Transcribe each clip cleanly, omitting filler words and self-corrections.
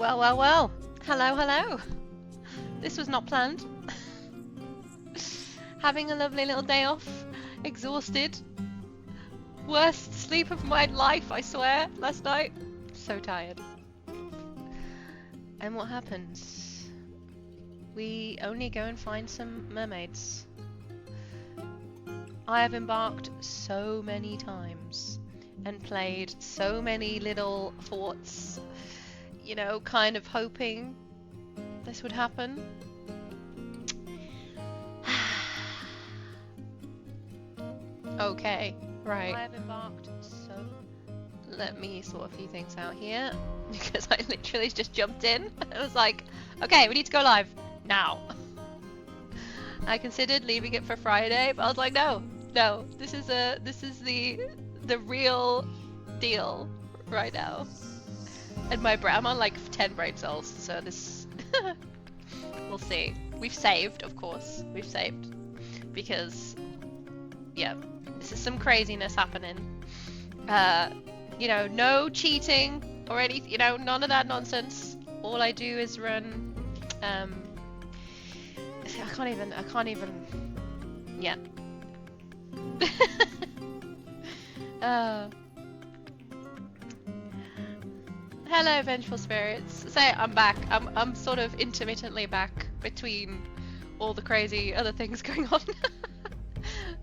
Well, well, well. Hello, hello. This was not planned. Having a lovely little day off. Exhausted. Worst sleep of my life, I swear, last night. So tired. And what happens? We only go and find some mermaids. I have embarked so many times and played so many little forts, you know, kind of hoping this would happen. Okay, right. I have embarked so... Let me sort a few things out here, because I literally just jumped in. I was like, okay, we need to go live now. I considered leaving it for Friday, but I was like, no, this is the real deal right now. And I'm on like 10 brain cells, so this we'll see. We've saved, of course. We've saved because yeah, this is some craziness happening. You know, no cheating or anything, you know, none of that nonsense. All I do is run I can't even yeah. Hello, vengeful spirits. Say I'm back. I'm sort of intermittently back between all the crazy other things going on.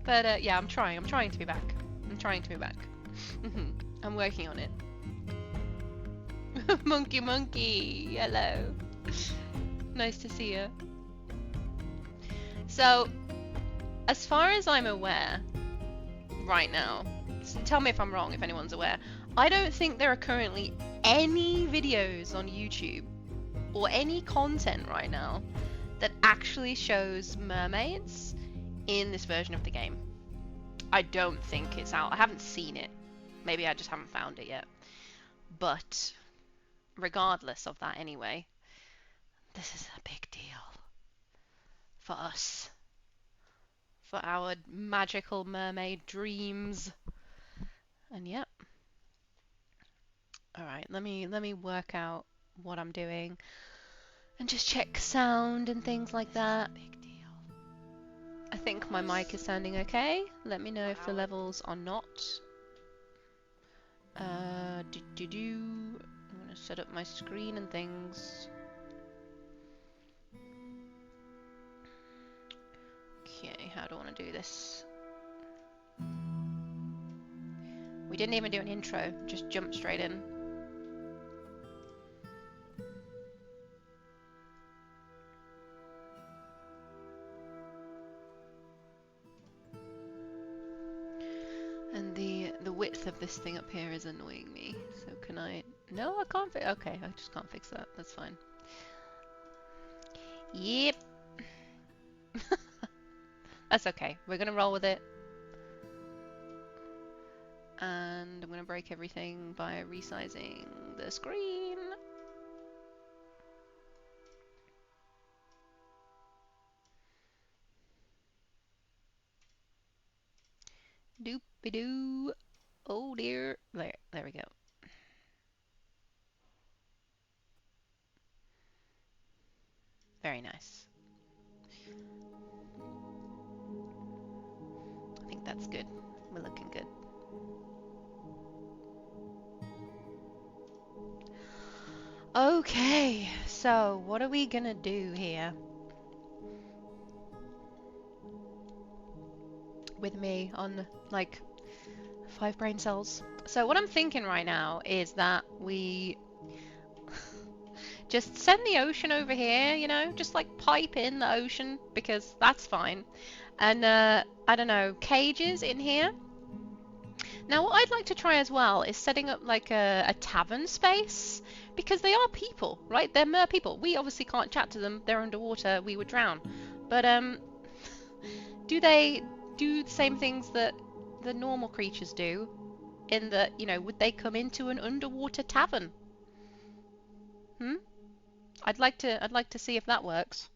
But yeah, I'm trying to be back. I'm working on it. Monkey, hello. Nice to see you. So, as far as I'm aware, right now, so tell me if I'm wrong, if anyone's aware, I don't think there are currently any videos on YouTube or any content right now that actually shows mermaids in this version of the game. I don't think it's out. I haven't seen it. Maybe I just haven't found it yet. But regardless of that anyway, this is a big deal for us. For our magical mermaid dreams. And yep. Alright, let me work out what I'm doing. And just check sound and things like that. Big deal. I think my mic is sounding okay. Let me know if the levels are not. I'm gonna set up my screen and things. Okay, how do I want to do this? We didn't even do an intro, just jumped straight in. And the width of this thing up here is annoying me. So can I... No, I can't fix... Okay, I just can't fix that. That's fine. Yep. That's okay. We're gonna roll with it. And I'm gonna break everything by resizing the screen. Doop-a-doo. Oh dear. There we go. Very nice. I think that's good. We're looking good. Okay, so what are we gonna do here? With me on like 5 brain cells. So what I'm thinking right now is that we just send the ocean over here, you know, just like pipe in the ocean because that's fine. And I don't know, cages in here. Now what I'd like to try as well is setting up like a tavern space because they are people, right? They're mer people. We obviously can't chat to them. They're underwater. We would drown. But do they do the same things that the normal creatures do? In that, you know, would they come into an underwater tavern? I'd like to see if that works.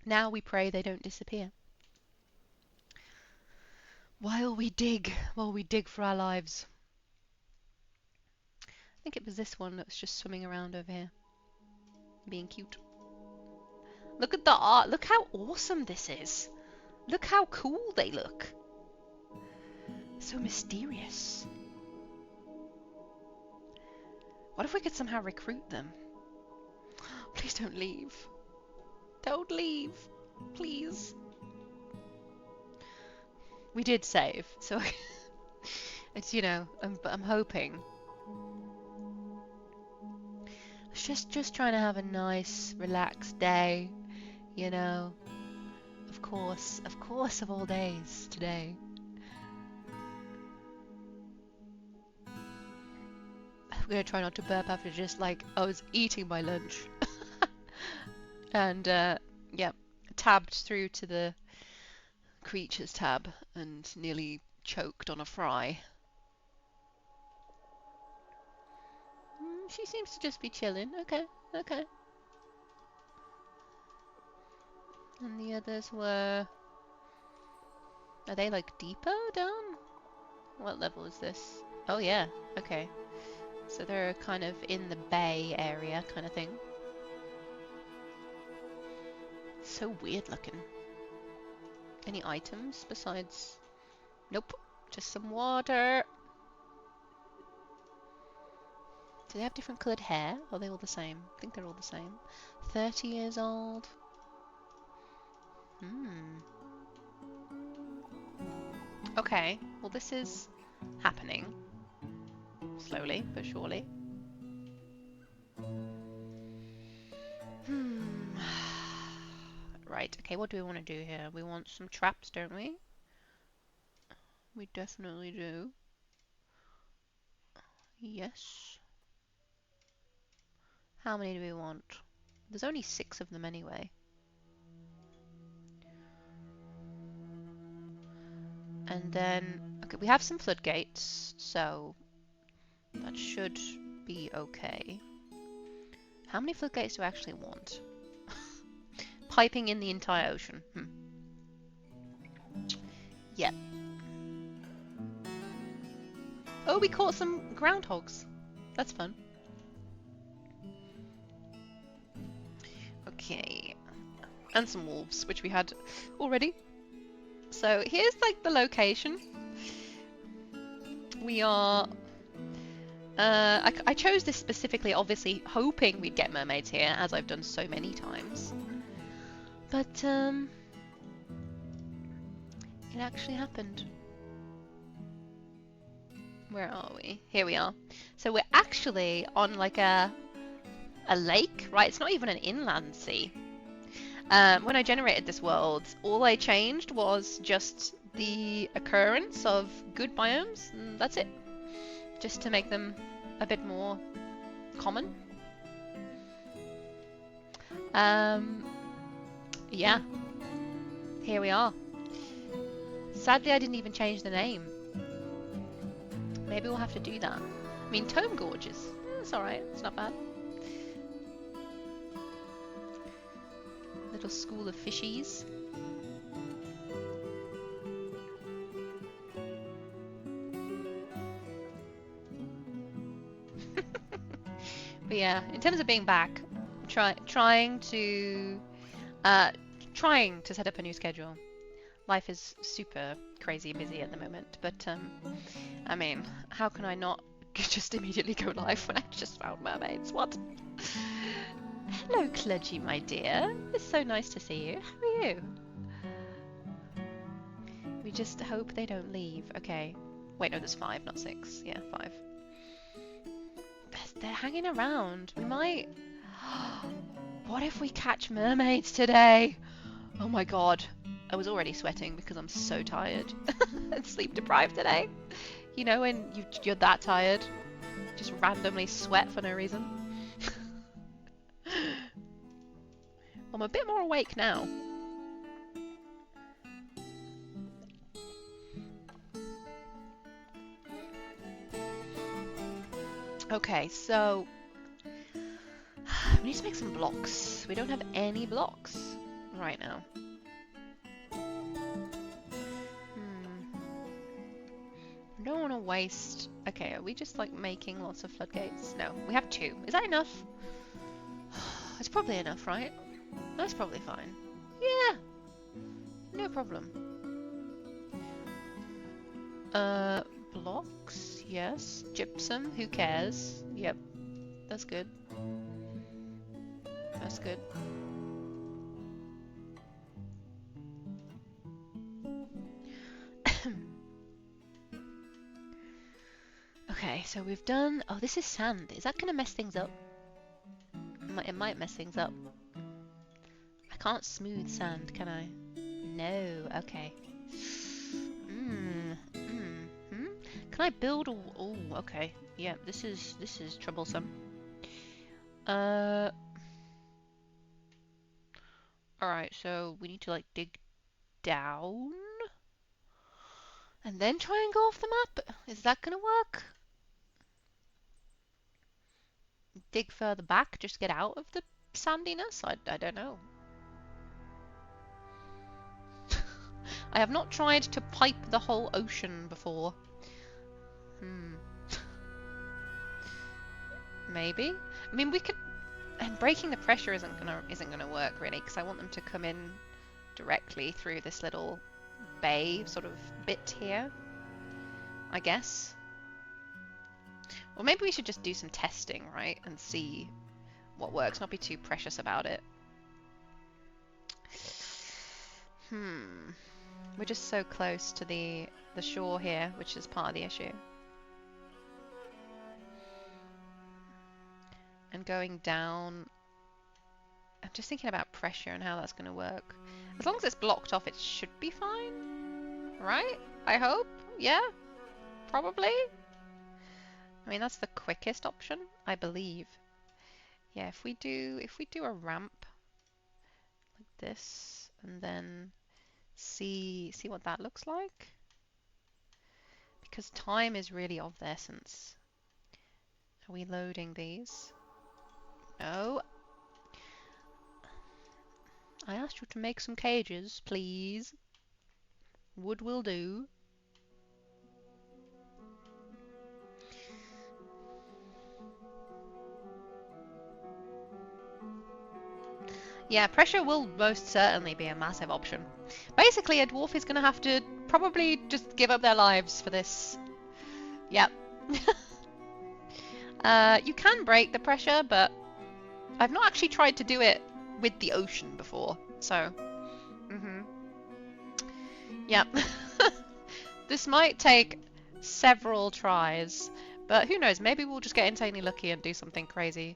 Now we pray they don't disappear. While we dig for our lives. think it was this one that was just swimming around over here, being cute. Look at the art. Look how awesome this is. Look how cool they look. So mysterious. What if we could somehow recruit them? Please don't leave. Don't leave. Please. We did save, so it's, you know, I'm hoping. Just trying to have a nice, relaxed day, you know. Of course of all days, today. I'm gonna try not to burp after just like I was eating my lunch. And yeah, tabbed through to the creatures tab and nearly choked on a fry. She seems to just be chilling. Okay. And the others were... Are they like deeper down? What level is this? Oh yeah, okay. So they're kind of in the bay area kind of thing. So weird looking. Any items besides... Nope, just some water. Do they have different coloured hair? Or are they all the same? I think they're all the same. 30 years old. Okay, well this is happening. Slowly, but surely. Right, okay, what do we want to do here? We want some traps, don't we? We definitely do. Yes. How many do we want? There's only 6 of them anyway. And then, okay, we have some floodgates, so that should be okay. How many floodgates do I actually want? Piping in the entire ocean. Yep. Oh, we caught some groundhogs. That's fun. Okay. And some wolves, which we had already. So here's like the location. We are... I chose this specifically, obviously, hoping we'd get mermaids here, as I've done so many times. But, it actually happened. Where are we? Here we are. So we're actually on like a lake, right? It's not even an inland sea. When I generated this world, all I changed was just the occurrence of good biomes, and that's it. Just to make them a bit more common. Yeah. Here we are. Sadly, I didn't even change the name. Maybe we'll have to do that. I mean, Tome Gorges. It's alright. It's not bad. Little school of fishies. But yeah, in terms of being back, trying to set up a new schedule. Life is super crazy busy at the moment, but I mean, how can I not just immediately go live when I just found mermaids? What? Hello, Clergy, my dear. It's so nice to see you. How are you? We just hope they don't leave. Okay. Wait, no, there's 5, not 6. Yeah, 5. They're hanging around. We might... What if we catch mermaids today? Oh my god. I was already sweating because I'm so tired and sleep deprived today. You know when you're that tired, just randomly sweat for no reason. I'm a bit more awake now. Okay, so we need to make some blocks. We don't have any blocks right now. I'm don't want to waste... Okay, are we just like making lots of floodgates? No, we have 2. Is that enough? It's probably enough, right? That's probably fine. Yeah, no problem. Blocks, yes. Gypsum, who cares? Yep, that's good. That's good. Okay, so we've done... Oh, this is sand. Is that going to mess things up? It might mess things up. I can't smooth sand, can I? No, okay. Can I build all... Oh, okay. Yeah, this is troublesome. Alright, so we need to like dig down and then try and go off the map. Is that gonna work? Dig further back, just get out of the sandiness? I don't know. I have not tried to pipe the whole ocean before. Maybe. I mean, we could. And breaking the pressure isn't gonna work really, because I want them to come in directly through this little bay sort of bit here, I guess. Or maybe we should just do some testing, right, and see what works. Not be too precious about it. We're just so close to the shore here, which is part of the issue. And going down, I'm just thinking about pressure and how that's going to work. As long as it's blocked off, it should be fine, right? I hope. Yeah, probably. I mean, that's the quickest option, I believe. Yeah, if we do a ramp like this, and then see what that looks like, because time is really of the essence. Are we loading these? No. I asked you to make some cages, please. Wood will do. Yeah, pressure will most certainly be a massive option. Basically, a dwarf is going to have to probably just give up their lives for this. Yep. You can break the pressure, but I've not actually tried to do it with the ocean before, so... Yep. This might take several tries, but who knows, maybe we'll just get insanely lucky and do something crazy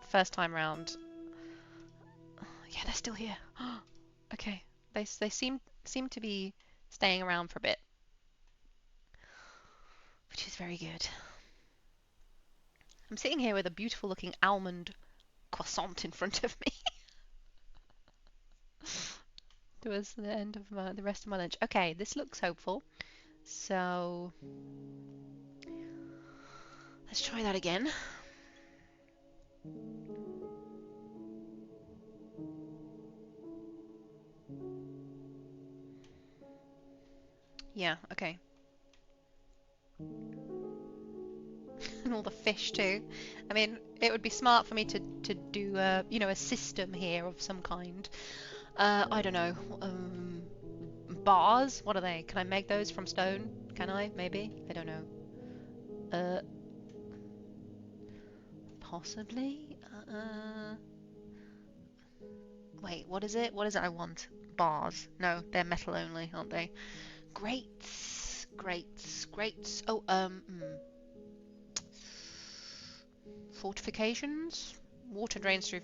first time round. Yeah, they're still here. Okay, they seem to be staying around for a bit, which is very good. I'm sitting here with a beautiful looking almond croissant in front of me. Towards the end of the rest of my lunch. Okay, this looks hopeful. So let's try that again. Yeah, okay. And all the fish too. I mean, it would be smart for me to do you know, a system here of some kind. I don't know. Bars? What are they? Can I make those from stone? Can I? Maybe? I don't know. Possibly? Wait, what is it? What is it I want? Bars. No, they're metal only, aren't they? Grates. Grates. Oh, fortifications? Water drains through...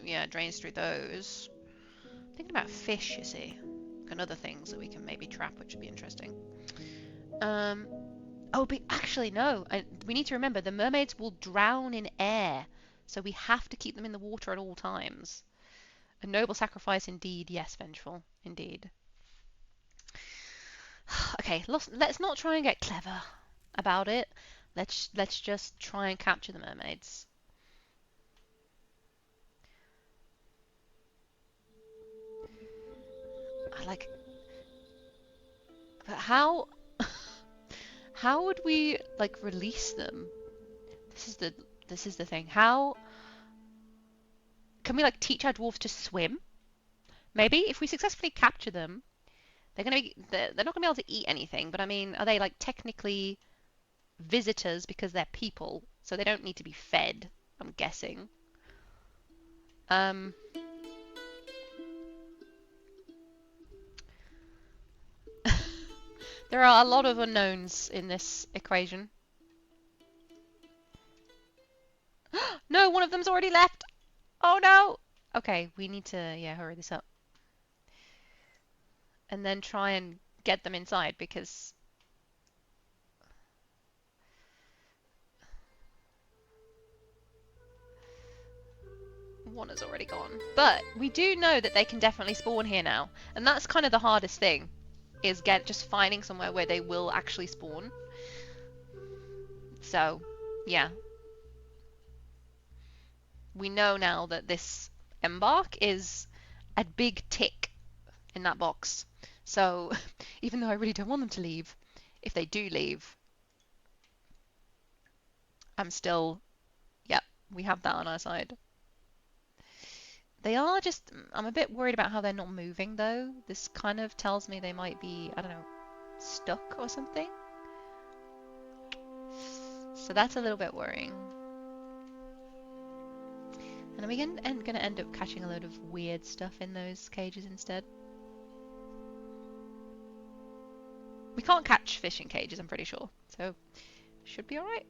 yeah, drains through those. Thinking about fish, you see. And other things that we can maybe trap, which would be interesting. Oh, but actually, no. We need to remember, the mermaids will drown in air. So we have to keep them in the water at all times. A noble sacrifice indeed. Yes, vengeful. Indeed. Okay, let's not try and get clever about it. Let's just try and capture the mermaids. I like... But how... How would we like release them? This is the thing. How can we like teach our dwarves to swim? Maybe if we successfully capture them, they're not gonna be able to eat anything. But I mean, are they like technically visitors because they're people, so they don't need to be fed? I'm guessing. There are a lot of unknowns in this equation. No, one of them's already left. Oh no. Okay, we need to hurry this up. And then try and get them inside because one has already gone. But we do know that they can definitely spawn here now. And that's kind of the hardest thing, is just finding somewhere where they will actually spawn. So, yeah. We know now that this embark is a big tick in that box. So, even though I really don't want them to leave, if they do leave, I'm still, yep, we have that on our side. They are just, I'm a bit worried about how they're not moving though. This kind of tells me they might be, I don't know, stuck or something. So that's a little bit worrying. And are we going to end up catching a load of weird stuff in those cages instead? We can't catch fish in cages, I'm pretty sure. So, should be alright.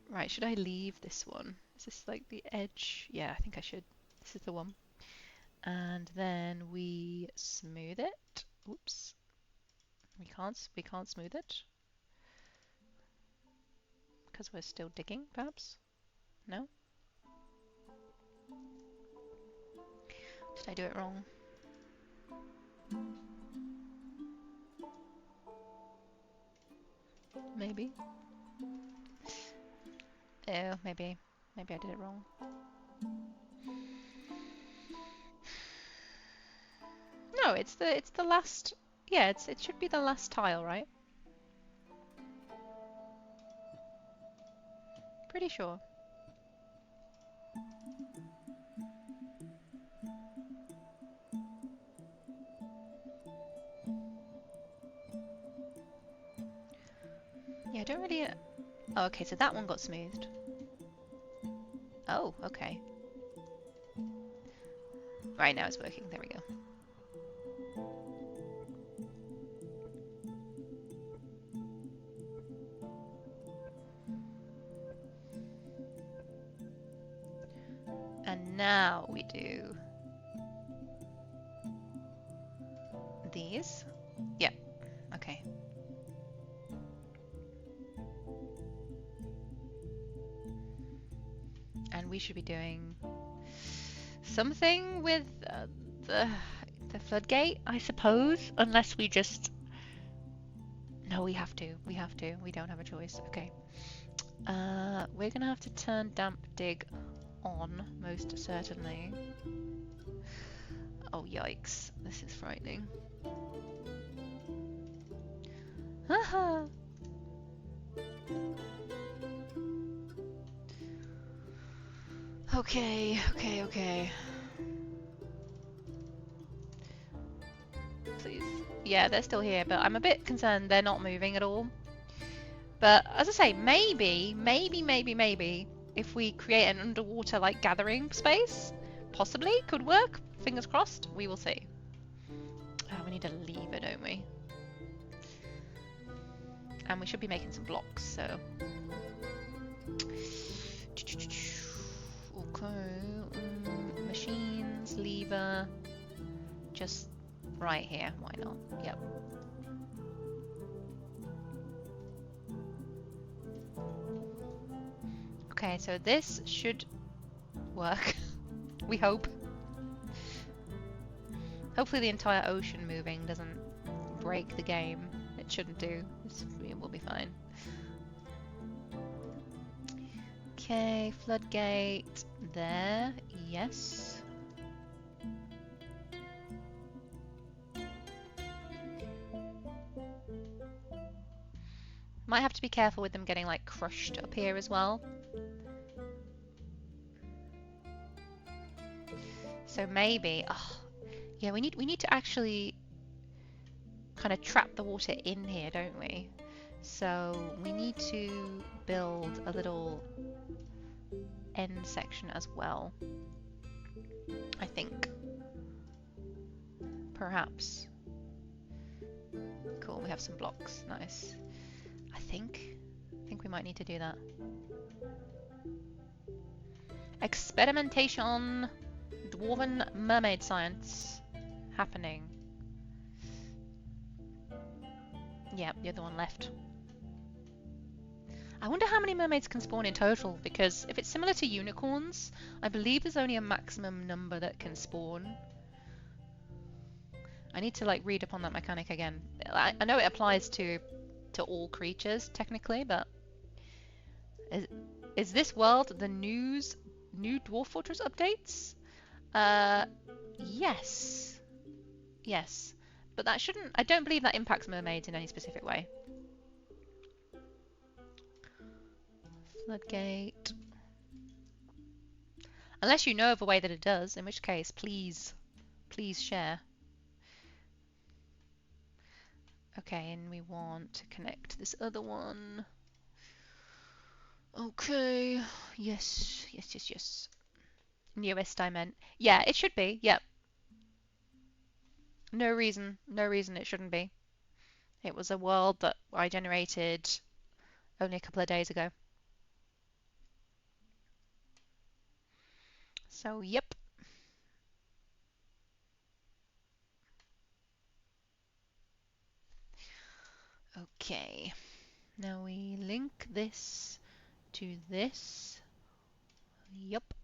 Right, should I leave this one? Is this like the edge? Yeah, I think I should. This is the one. And then we smooth it. Oops. We can't smooth it. Because we're still digging, perhaps? No? Did I do it wrong? Maybe. Oh, maybe I did it wrong. No, it's the last. Yeah, it should be the last tile, right? Pretty sure. Yeah, I don't really. Oh, okay, so that one got smoothed. Oh, okay. Right, now it's working. There we go. And now we do these. Yep. Okay. And we should be doing something with the floodgate, I suppose, unless we just. No, we have to. We have to. We don't have a choice. Okay. We're gonna have to turn damp dig on, most certainly. Oh, yikes. This is frightening. Haha! Okay. Please. Yeah, they're still here, but I'm a bit concerned they're not moving at all. But as I say, maybe, if we create an underwater like gathering space, possibly could work. Fingers crossed. We will see. Oh, we need a lever, don't we? And we should be making some blocks, so. Okay. Machines, lever. Just right here. Why not? Yep. Okay, so this should work. We hope. Hopefully the entire ocean moving doesn't break the game. It shouldn't do. It will be fine. Okay, floodgate there. Yes. Might have to be careful with them getting like crushed up here as well. So maybe, oh, yeah, we need to actually kind of trap the water in here, don't we? So we need to build a little end section as well, I think. Perhaps. Cool, we have some blocks, nice. I think we might need to do that. Experimentation, dwarven mermaid science happening. Yeah, the other one left. I wonder how many mermaids can spawn in total, because if it's similar to unicorns, I believe there's only a maximum number that can spawn. I need to like read up on that mechanic again. I know it applies to all creatures technically, but is this world the new Dwarf Fortress updates? Yes. Yes. But that shouldn't, I don't believe that impacts mermaids in any specific way. Floodgate. Unless you know of a way that it does, in which case, please share. Okay, and we want to connect this other one. Okay, yes. Newest I meant. Yeah, it should be, yep. No reason it shouldn't be. It was a world that I generated only a couple of days ago. So, yep. Okay, now we link this to this. Yep.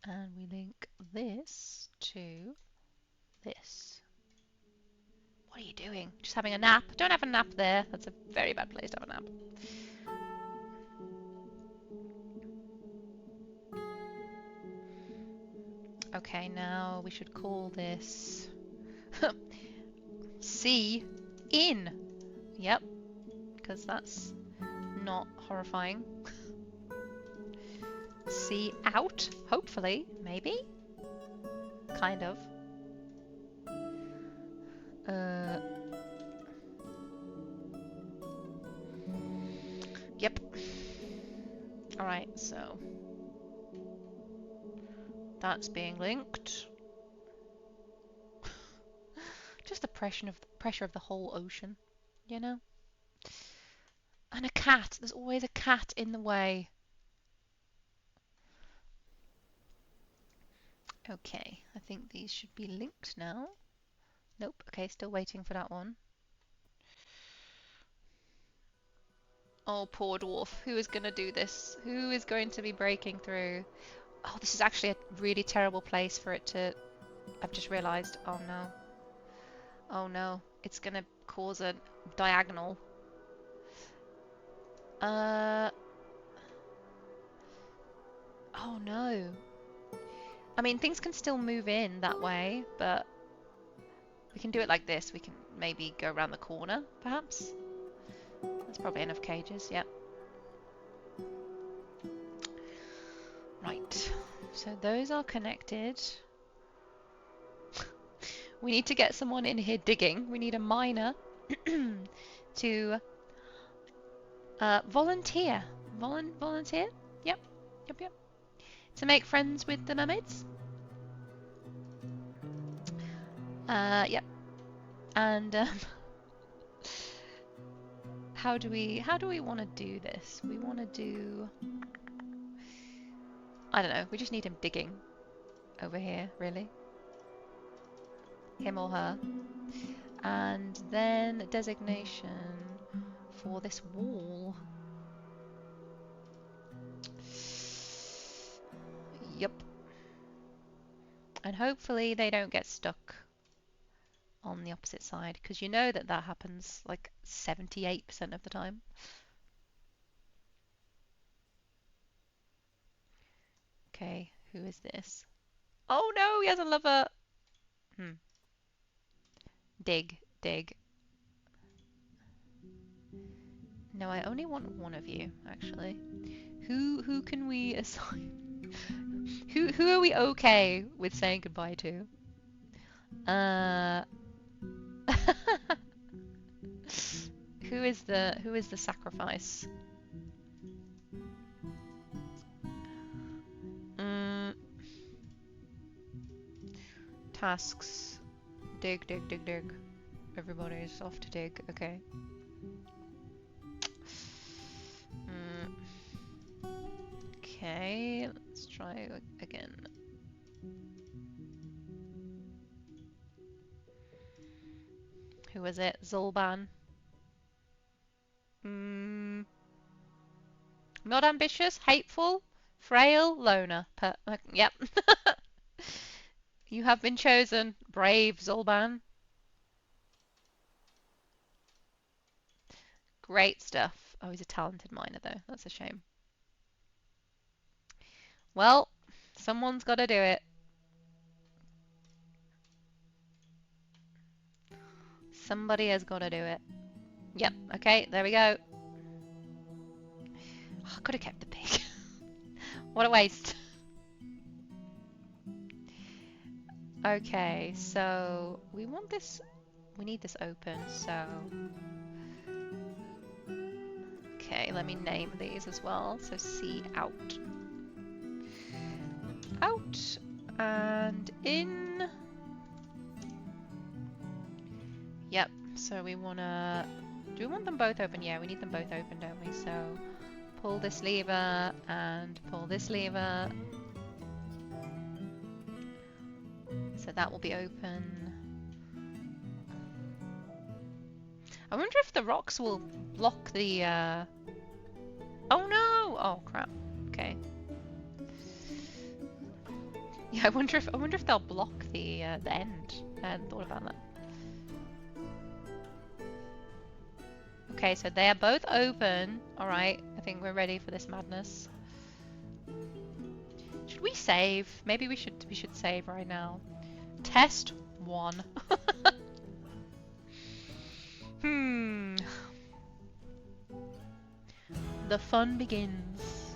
And we link this to this. What are you doing? Just having a nap? Don't have a nap there. That's a very bad place to have a nap. Okay, now we should call this C in. Yep, because that's not horrifying. C out, hopefully, maybe? Kind of. Yep. Alright, so that's being linked. Just the pressure of the whole ocean, you know? And a cat. There's always a cat in the way. Okay, I think these should be linked now. Nope, okay, still waiting for that one. Oh, poor dwarf. Who is going to do this? Who is going to be breaking through? Oh, this is actually a really terrible place for it to... I've just realised. Oh, no. Oh, no. It's going to cause a diagonal. Oh, no. I mean, things can still move in that way, but we can do it like this. We can maybe go around the corner, perhaps. That's probably enough cages, yep. Right, so those are connected. We need to get someone in here digging. We need a miner to volunteer. Volunteer? Yep. To make friends with the mermaids. Yep. And how do we want to do this? We want to do... I don't know. We just need him digging over here, really. Him or her. And then designation for this wall. Yep. And hopefully they don't get stuck on the opposite side, because you know that happens like 78% of the time. Okay, who is this? Oh no, he has a lover! Dig. No, I only want one of you, actually. Who can we assign? Who are we okay with saying goodbye to? Who is the sacrifice? Tasks. Dig, dig, dig, dig. Everybody's off to dig. Okay. Okay, let's try again. Who was it? Zolban. Not ambitious, hateful, frail, loner. Yep. You have been chosen, brave Zolban. Great stuff. Oh, he's a talented miner though. That's a shame. Well, someone's got to do it. Somebody has got to do it. Yep, okay, there we go. Oh, I could have kept the pig. What a waste. Okay, so we want this, we need this open, so... Okay, let me name these as well. So C out. Out and in. Yep, so we wanna... Do we want them both open? Yeah, we need them both open, don't we? So pull this lever and pull this lever. So that will be open. I wonder if the rocks will block the... Oh no! Oh crap. Okay. Yeah, I wonder if they'll block the end. I hadn't thought about that. Okay, so they are both open. All right, I think we're ready for this madness. Should we save? Maybe we should save right now. Test 1. The fun begins.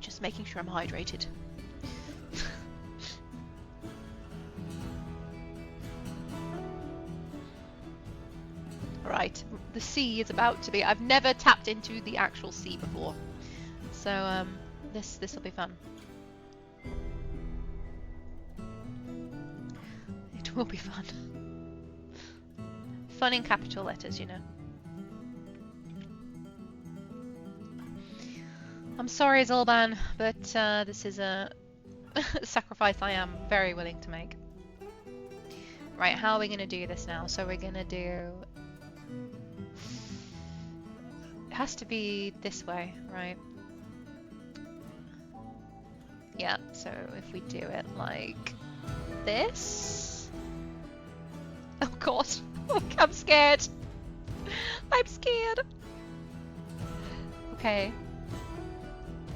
Just making sure I'm hydrated. Right, the sea is about to be... I've never tapped into the actual sea before. So, this will be fun. It will be fun. Fun in capital letters, you know. I'm sorry, Zolban, but this is a sacrifice I am very willing to make. Right, how are we going to do this now? So we're going to do... It has to be this way, right? Yeah, so if we do it like this... Oh god, I'm scared. I'm scared. Okay.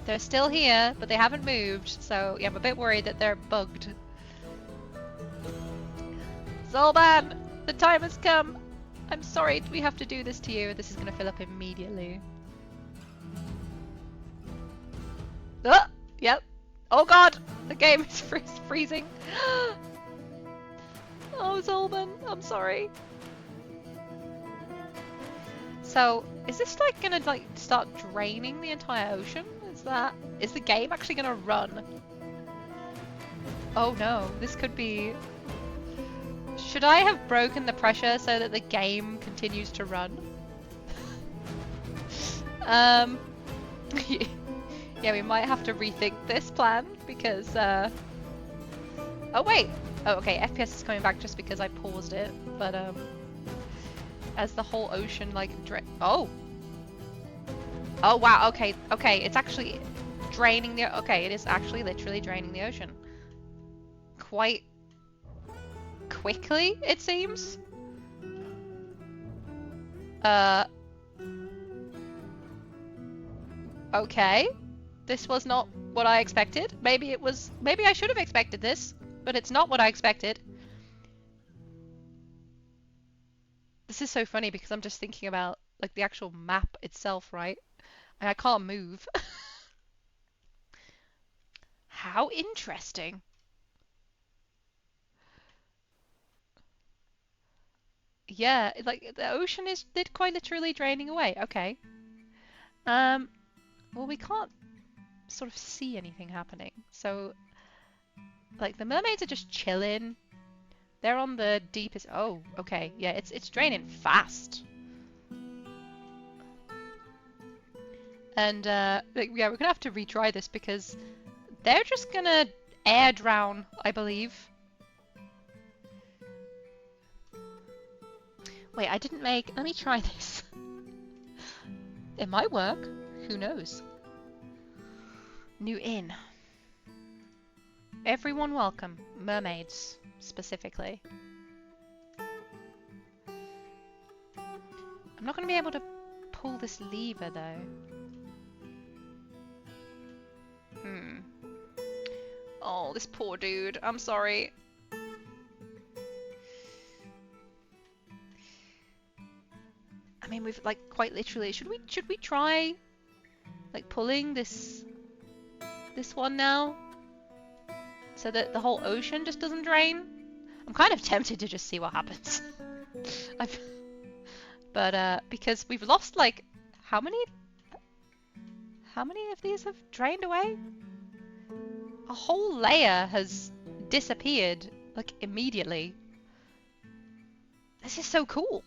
They're still here, but they haven't moved, so yeah, I'm a bit worried that they're bugged. Zolban, the time has come. I'm sorry we have to do this to you. This is going to fill up immediately. Oh, yep. Oh god, the game is freezing. Oh, Zolban, I'm sorry. So, is this like going to like start draining the entire ocean? Is the game actually going to run? Oh no, this could be... Should I have broken the pressure so that the game continues to run? Yeah, we might have to rethink this plan because oh wait! Oh okay, FPS is coming back just because I paused it, but as the whole ocean like oh wow, okay, it's actually draining the... Okay, it is actually literally draining the ocean. Quite quickly, it seems. Okay. This was not what I expected. Maybe it was. Maybe I should have expected this, but it's not what I expected. This is so funny because I'm just thinking about like the actual map itself, right? And I can't move. How interesting. Yeah, like the ocean is quite literally draining away. Okay. Well, we can't sort of see anything happening. So, like the mermaids are just chilling. They're on the deepest. Oh, okay. Yeah, it's draining fast. And like, yeah, we're gonna have to retry this because they're just gonna air drown, I believe. Wait, I didn't make. Let me try this. It might work. Who knows? New inn. Everyone welcome. Mermaids, specifically. I'm not going to be able to pull this lever, though. Oh, this poor dude. I'm sorry. I mean, we've like quite literally. Should we try like pulling this one now, so that the whole ocean just doesn't drain? I'm kind of tempted to just see what happens. But because we've lost like how many of these have drained away? A whole layer has disappeared like immediately. This is so cool.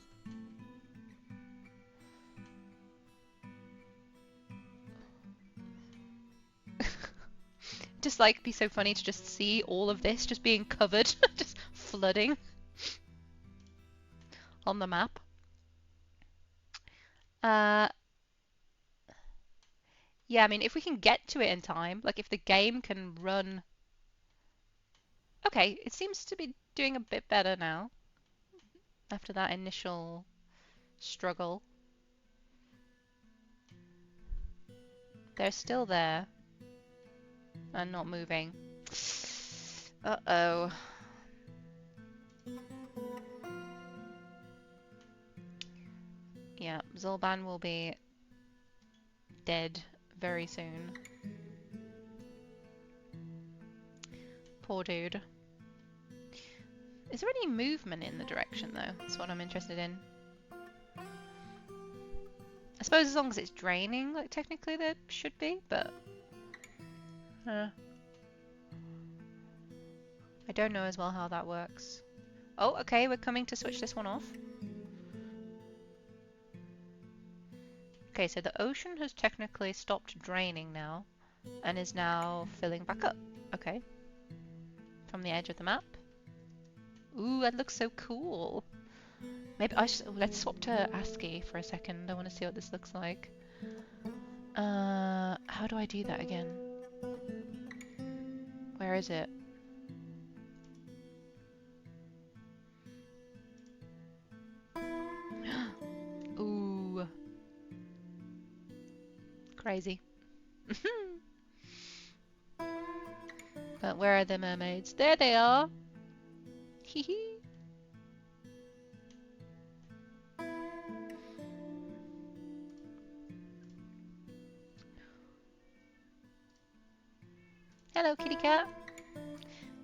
Just like be so funny to just see all of this just being covered, just flooding on the map. Yeah, I mean, if we can get to it in time, like if the game can run. Okay, it seems to be doing a bit better now after that initial struggle. They're still there and not moving. Uh-oh. Yeah, Zolban will be dead very soon. Poor dude. Is there any movement in the direction, though? That's what I'm interested in. I suppose as long as it's draining, like technically there should be, but I don't know as well how that works. Oh, okay, we're coming to switch this one off. Okay, so the ocean has technically stopped draining now and is now filling back up. Okay. From the edge of the map. Ooh, that looks so cool. Maybe let's swap to ASCII for a second. I want to see what this looks like. How do I do that again? Where is it? Ooh. Crazy. But where are the mermaids? There they are! Hee hee! Hello, kitty cat!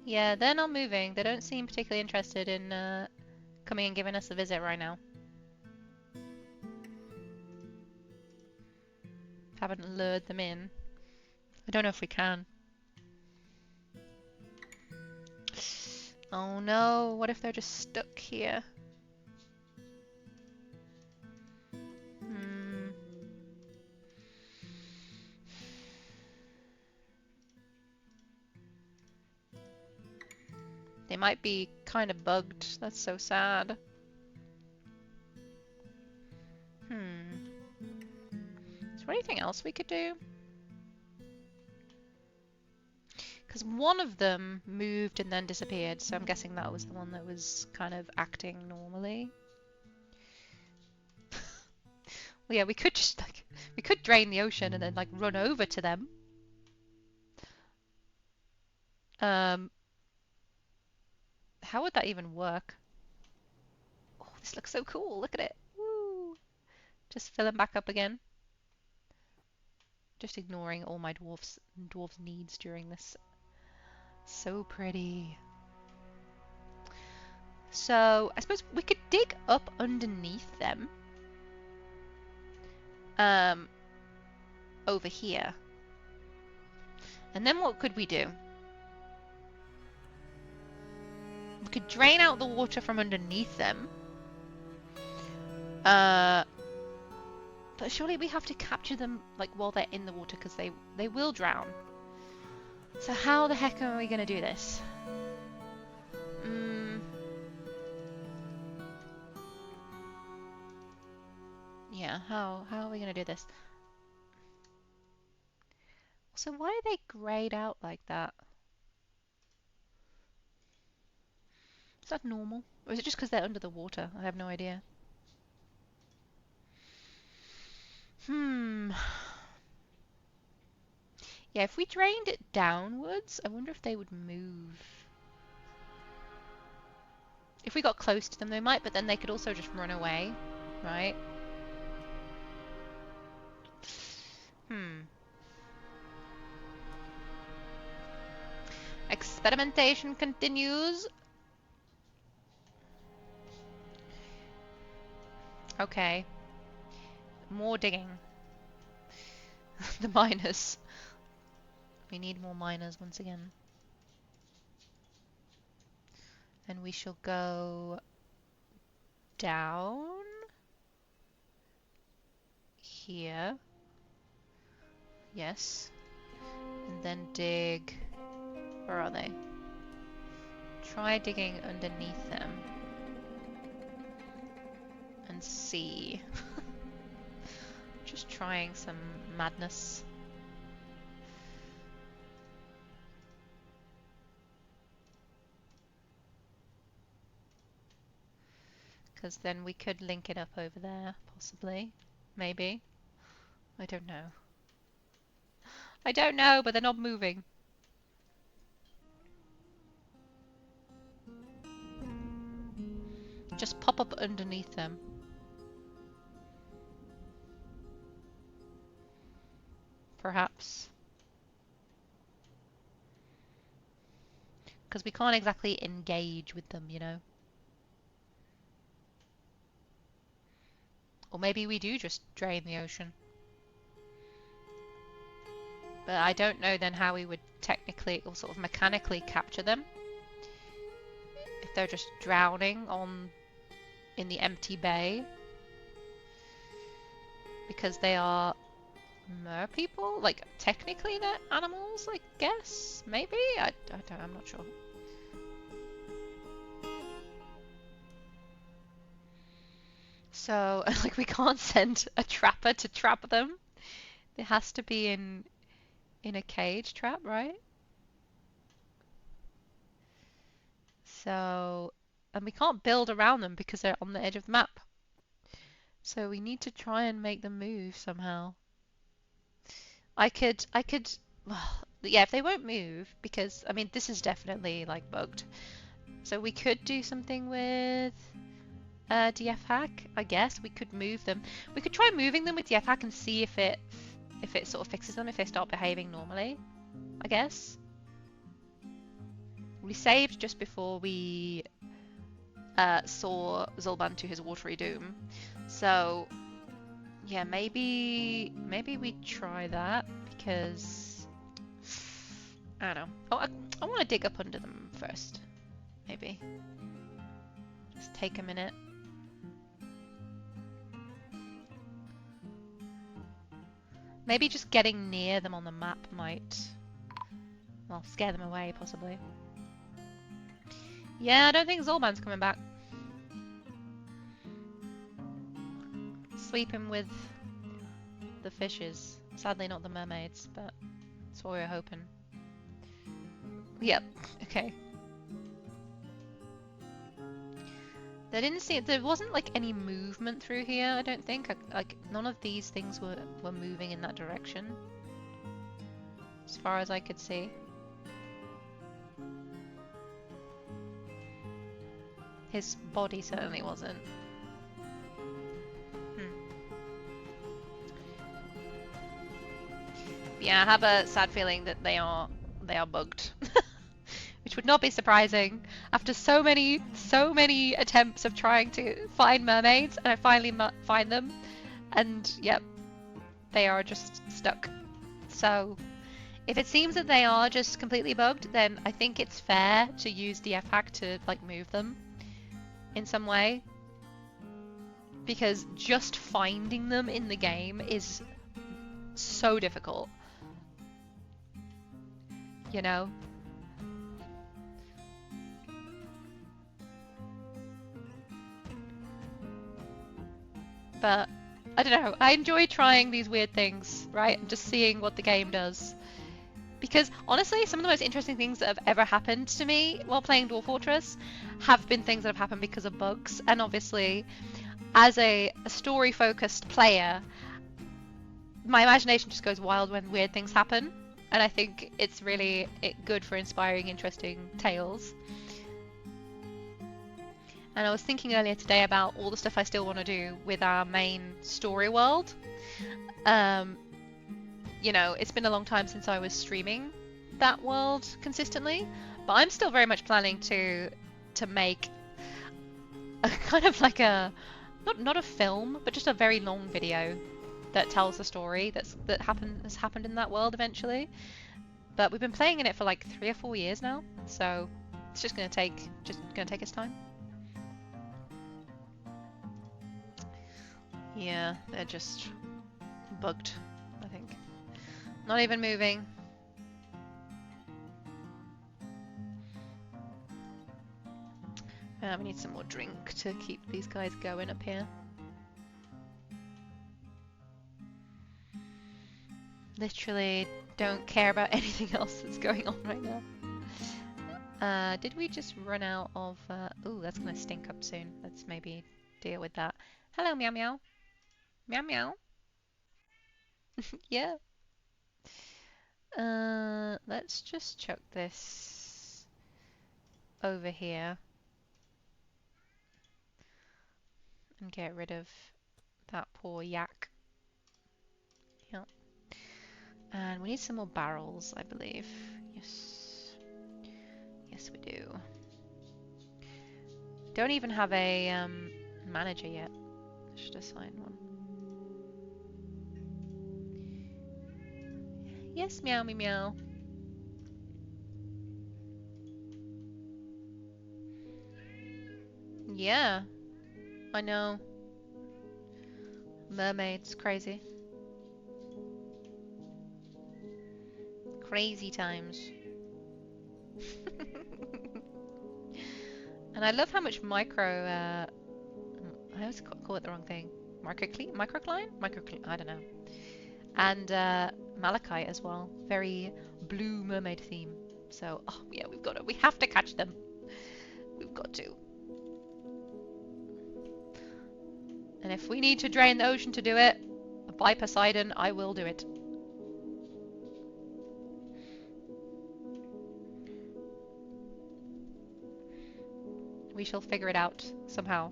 Yeah, they're not moving. They don't seem particularly interested in coming and giving us a visit right now. Haven't lured them in. I don't know if we can. Oh no, what if they're just stuck here? They might be kind of bugged. That's so sad. Is there anything else we could do? Because one of them moved and then disappeared, so I'm guessing that was the one that was kind of acting normally. Well, yeah, we could just like we could drain the ocean and then like run over to them How would that even work? Oh, this looks so cool. Look at it. Woo. Just filling back up again. Just ignoring all my dwarf's needs during this. So pretty. So I suppose we could dig up underneath them. Over here. And then what could we do? We could drain out the water from underneath them. But surely we have to capture them like while they're in the water because they will drown. So how the heck are we going to do this? Yeah, how are we going to do this? So why are they grayed out like that? Is that normal? Or is it just because they're under the water? I have no idea. Yeah, if we drained it downwards, I wonder if they would move. If we got close to them, they might, but then they could also just run away, right? Experimentation continues. Okay. More digging. The miners. We need more miners once again. And we shall go down here. Yes. And then dig. Where are they? Try digging underneath them. And see. Just trying some madness. Because then we could link it up over there, possibly. Maybe. I don't know. I don't know, but they're not moving. Just pop up underneath them. Perhaps. Because we can't exactly engage with them, you know. Or maybe we do just drain the ocean. But I don't know then how we would technically or sort of mechanically capture them. If they're just drowning in the empty bay. Because they are mer people? Like, technically they're animals, I guess? Maybe? I'm not sure. So, like, we can't send a trapper to trap them. It has to be in a cage trap, right? So, and we can't build around them because they're on the edge of the map. So we need to try and make them move somehow. I could, well, yeah, if they won't move, because, I mean, this is definitely, like, bugged. So we could do something with DFHack, I guess. We could move them. We could try moving them with DFHack and see if it sort of fixes them, if they start behaving normally, I guess. We saved just before we saw Zulban to his watery doom. So, yeah, maybe we try that, because I don't know. Oh, I want to dig up under them first. Maybe. Just take a minute. Maybe just getting near them on the map might, well, scare them away, possibly. Yeah, I don't think Zulban's coming back. Sleeping with the fishes. Sadly not the mermaids, but that's what we were hoping. Yep, okay. There wasn't like any movement through here, I don't think. Like none of these things were moving in that direction. As far as I could see. His body certainly wasn't. Yeah, I have a sad feeling that they are bugged. Which would not be surprising after so many attempts of trying to find mermaids, and I finally find them, and yep, they are just stuck. So if it seems that they are just completely bugged, then I think it's fair to use DFHack to like move them in some way, because just finding them in the game is so difficult, you know? But I don't know, I enjoy trying these weird things, right? And just seeing what the game does. Because honestly, some of the most interesting things that have ever happened to me while playing Dwarf Fortress have been things that have happened because of bugs. And obviously, as a story-focused player, my imagination just goes wild when weird things happen. And I think it's really good for inspiring, interesting tales. And I was thinking earlier today about all the stuff I still want to do with our main story world. You know, it's been a long time since I was streaming that world consistently, but I'm still very much planning to make a kind of like a not a film, but just a very long video that tells the story has happened in that world eventually. But we've been playing in it for like 3 or 4 years now, so it's just gonna take its time. Yeah, they're just bugged, I think. Not even moving. We need some more drink to keep these guys going up here. Literally don't care about anything else that's going on right now. Did we just run out of... Ooh, that's gonna stink up soon. Let's maybe deal with that. Hello, meow meow. Meow meow. Yeah. Let's just chuck this over here and get rid of that poor yak. Yep. And we need some more barrels, I believe. Yes. Yes, we do. Don't even have a manager yet. I should assign one. Yes, meow me meow. Yeah, I know. Mermaids, crazy. Crazy times. And I love how much I always call it the wrong thing. Microcline? I don't know. And malachite as well. Very blue mermaid theme. So, oh yeah, we have to catch them. We've got to. And if we need to drain the ocean to do it, by Poseidon, I will do it. We shall figure it out somehow.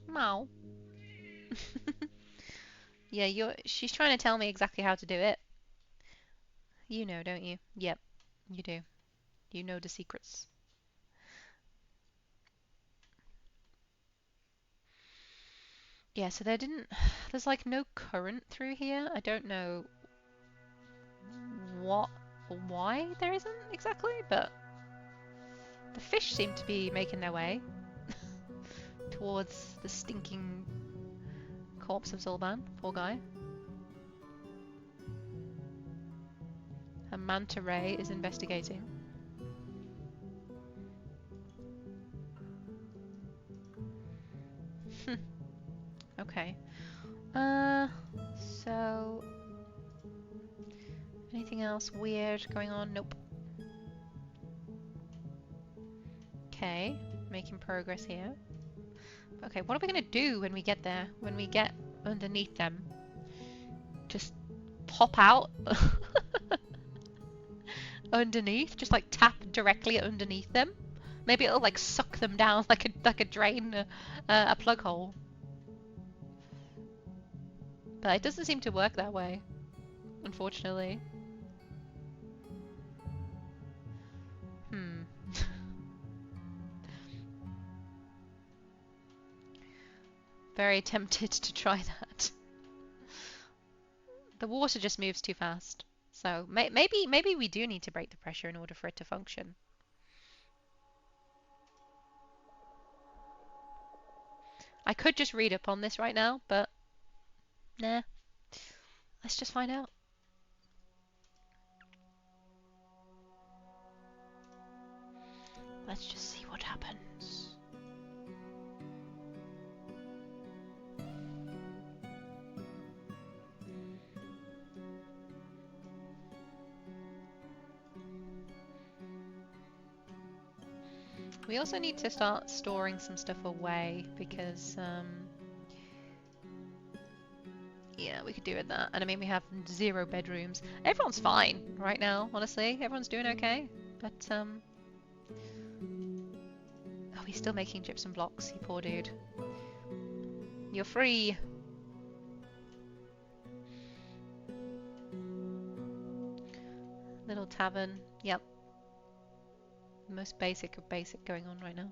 Meow. Yeah, she's trying to tell me exactly how to do it. You know, don't you? Yep, you do. You know the secrets. Yeah, so there's like no current through here. I don't know why there isn't exactly, but the fish seem to be making their way towards the stinking corpse of Zolban. Poor guy. A manta ray is investigating. Okay. So... anything else weird going on? Nope. Okay, making progress here. Okay, what are we gonna do when we get there? When we get underneath them? Just pop out underneath, just like tap directly underneath them. Maybe it'll like suck them down like a drain, a plug hole. But it doesn't seem to work that way, unfortunately. Very tempted to try that. The water just moves too fast. So maybe we do need to break the pressure in order for it to function. I could just read up on this right now, but nah. Let's just find out. Let's just see what happens. We also need to start storing some stuff away because, yeah, we could do with that. And I mean, we have 0 bedrooms. Everyone's fine right now, honestly. Everyone's doing okay. But, oh, he's still making gypsum blocks, you poor dude. You're free. Little tavern. Yep. The most basic of basic going on right now.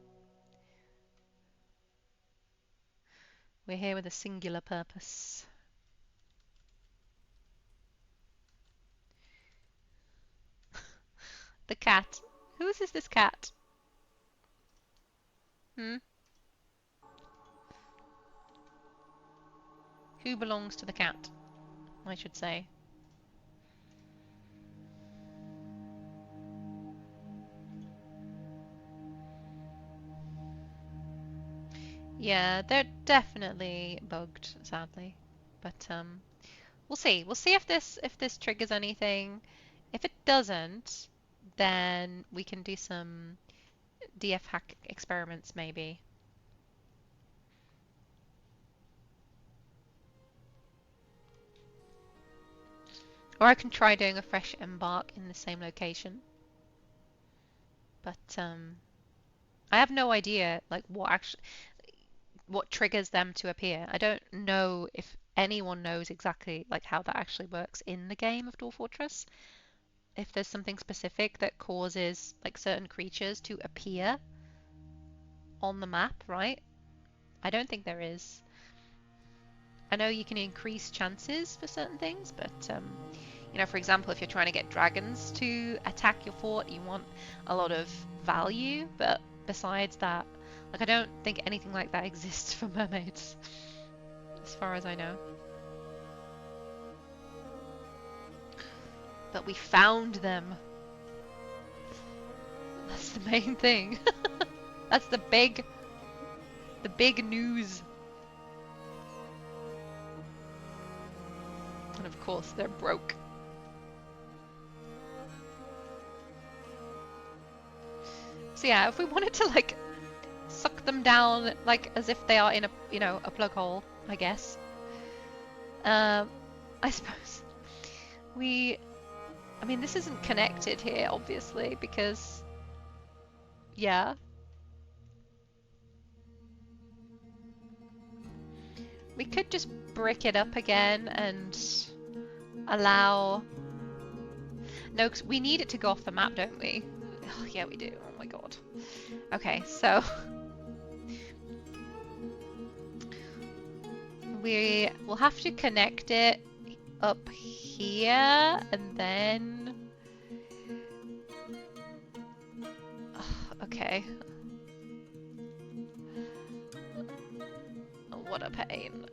We're here with a singular purpose. The cat. Whose is this cat? Hmm? Who belongs to the cat, I should say. Yeah, they're definitely bugged, sadly. But we'll see. We'll see if this triggers anything. If it doesn't, then we can do some DFHack experiments maybe. Or I can try doing a fresh embark in the same location. But I have no idea like what triggers them to appear. I don't know if anyone knows exactly like how that actually works in the game of Dwarf Fortress. If there's something specific that causes like certain creatures to appear on the map, right? I don't think there is. I know you can increase chances for certain things, but you know, for example, if you're trying to get dragons to attack your fort, you want a lot of value, but besides that, like, I don't think anything like that exists for mermaids, as far as I know. But we found them. That's the main thing. That's the big news. And of course, they're broke. So yeah, if we wanted to like suck them down like as if they are in a, you know, a plug hole, I guess. I suppose I mean, this isn't connected here, obviously, because yeah. We could just brick it up again and allow... No, because we need it to go off the map, don't we? Oh, yeah, we do. Oh my god. Okay, so... we will have to connect it up here, and then... Oh, okay. Oh, what a pain.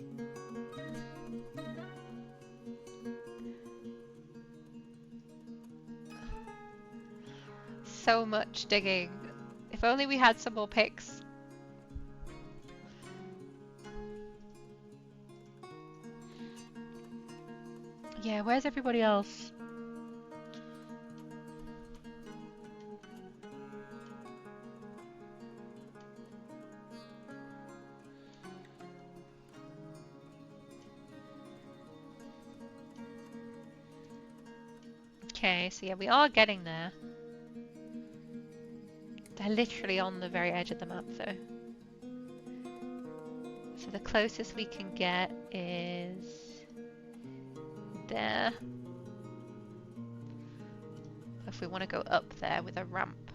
So much digging. If only we had some more picks. Yeah, where's everybody else? Okay, so yeah, we are getting there. They're literally on the very edge of the map though. So the closest we can get is there. If we want to go up there with a ramp.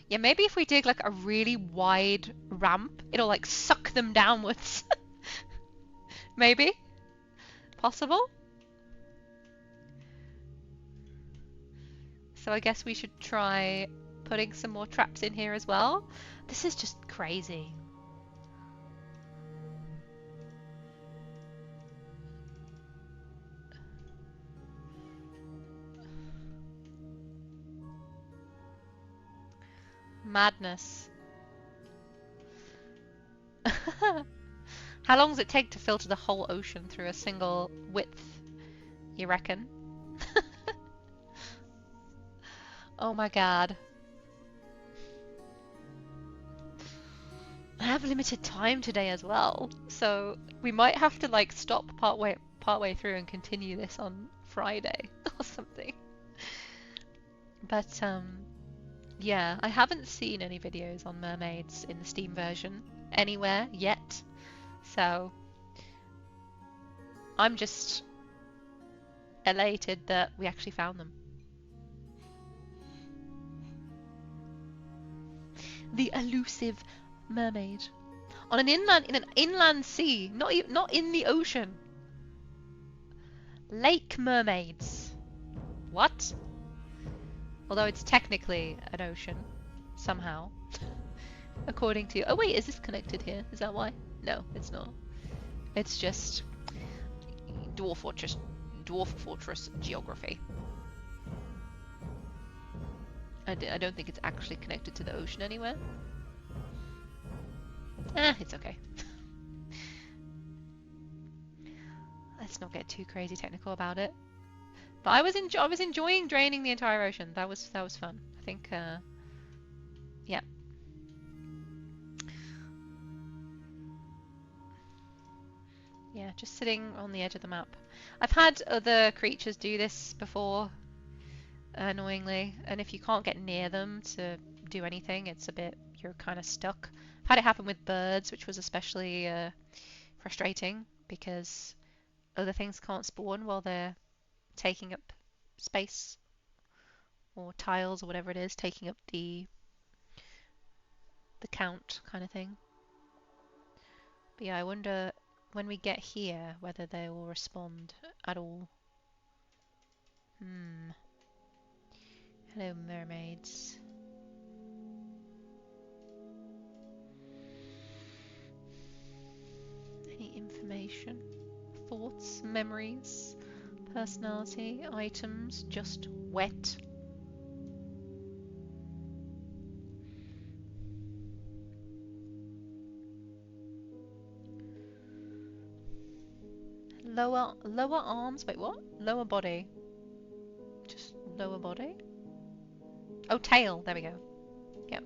Yeah, maybe if we dig like a really wide ramp, it'll like suck them downwards. Maybe? Possible? So I guess we should try putting some more traps in here as well. This is just crazy. Madness. How long does it take to filter the whole ocean through a single width, you reckon? Oh my god. I have limited time today as well, so we might have to like stop partway through and continue this on Friday or something. But yeah, I haven't seen any videos on mermaids in the Steam version anywhere yet, so I'm just elated that we actually found them. The elusive mermaid on an inland sea, not in the ocean. Lake mermaids. What? Although it's technically an ocean, somehow. According to... Oh wait, is this connected here? Is that why? No, it's not. It's just Dwarf Fortress geography. I don't think it's actually connected to the ocean anywhere. It's okay. Let's not get too crazy technical about it. But I was enjoying draining the entire ocean. That was fun. I think yeah. Yeah, just sitting on the edge of the map. I've had other creatures do this before, annoyingly, and if you can't get near them to do anything, it's a bit, you're kind of stuck. I've had it happen with birds, which was especially frustrating because other things can't spawn while they're taking up space, or tiles or whatever it is, taking up the count kind of thing. But yeah, I wonder when we get here whether they will respond at all. Hello, mermaids. Any information? Thoughts, memories, personality, items, just wet. Lower arms, wait what? Lower body. Just lower body? Oh, tail, there we go. Yep.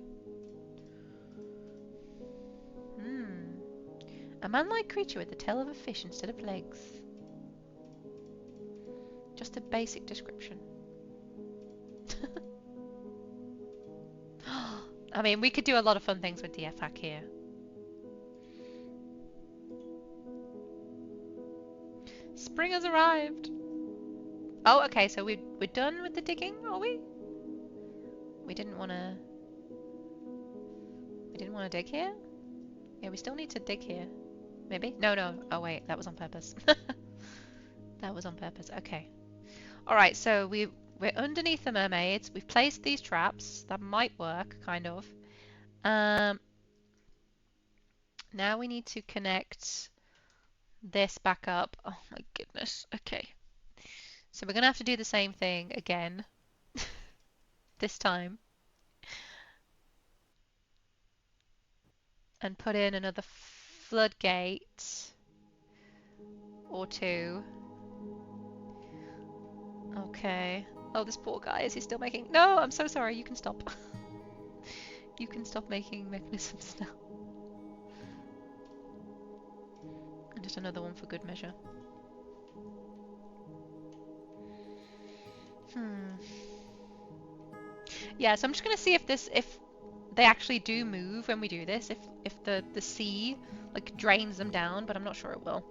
A man-like creature with the tail of a fish instead of legs. Just a basic description. I mean, we could do a lot of fun things with DFHack here. Spring has arrived! Oh, okay, so we're done with the digging, are we? We didn't want to dig here? Yeah, we still need to dig here. Maybe? No. Oh wait, that was on purpose. That was on purpose. Okay. Alright, so we're underneath the mermaids. We've placed these traps. That might work, kind of. Now we need to connect this back up. Oh my goodness. Okay. So we're going to have to do the same thing again. This time. And put in another floodgate or two. Okay. Oh, this poor guy. Is he still making... No, I'm so sorry. You can stop. You can stop making mechanisms now. And just another one for good measure. Yeah, so I'm just gonna see if they actually do move when we do this, if the sea like drains them down, but I'm not sure it will.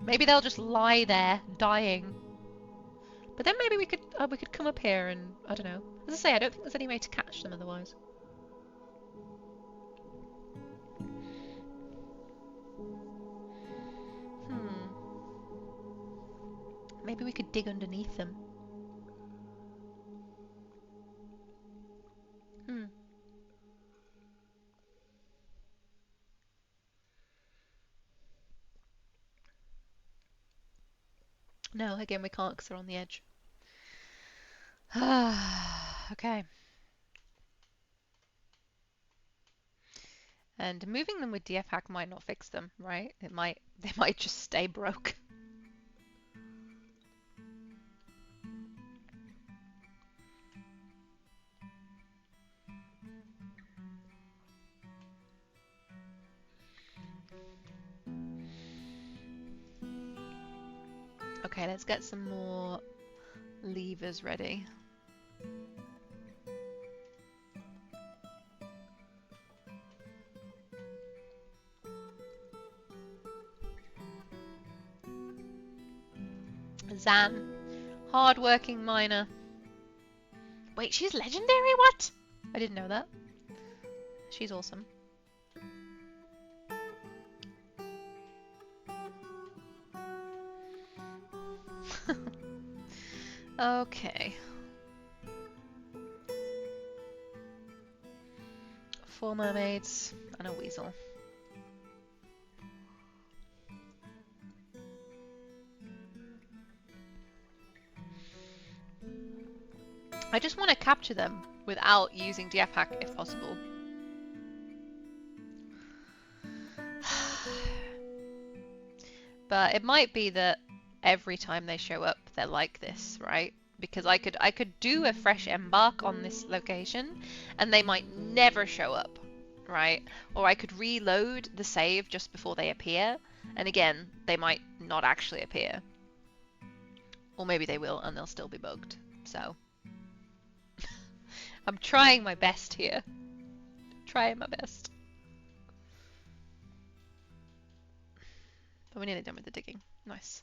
Maybe they'll just lie there dying. But then maybe we could come up here and I don't know. As I say, I don't think there's any way to catch them otherwise. Maybe we could dig underneath them. No, again, we can't because they're on the edge. Okay. And moving them with DFHack might not fix them, right? They might just stay broke. Okay, let's get some more levers ready. Zan, hard-working miner. Wait, she's legendary? What? I didn't know that. She's awesome. Okay. 4 mermaids and a weasel. I just want to capture them without using DFHack if possible. But it might be that every time they show up they're like this, right? Because I could do a fresh embark on this location and they might never show up, right? Or I could reload the save just before they appear, and again, they might not actually appear. Or maybe they will and they'll still be bugged. So I'm trying my best here. Trying my best. But we're nearly done with the digging. Nice.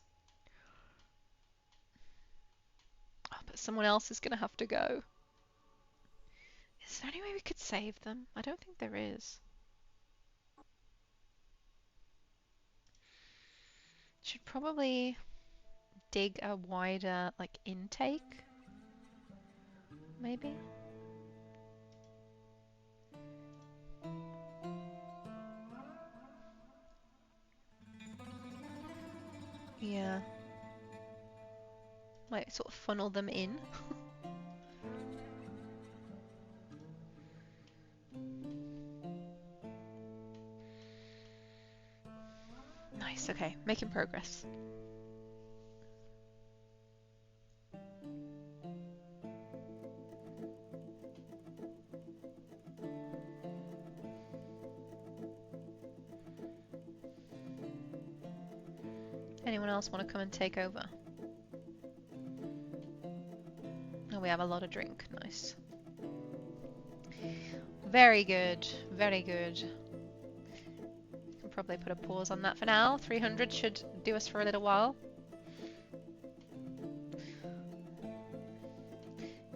Oh, but someone else is going to have to go. Is there any way we could save them? I don't think there is. Should probably dig a wider, like, intake. Maybe? Yeah. Might sort of funnel them in. Nice, okay. Making progress. Anyone else want to come and take over? Oh, we have a lot of drink. Nice. Very good. Very good. Can probably put a pause on that for now. 300 should do us for a little while.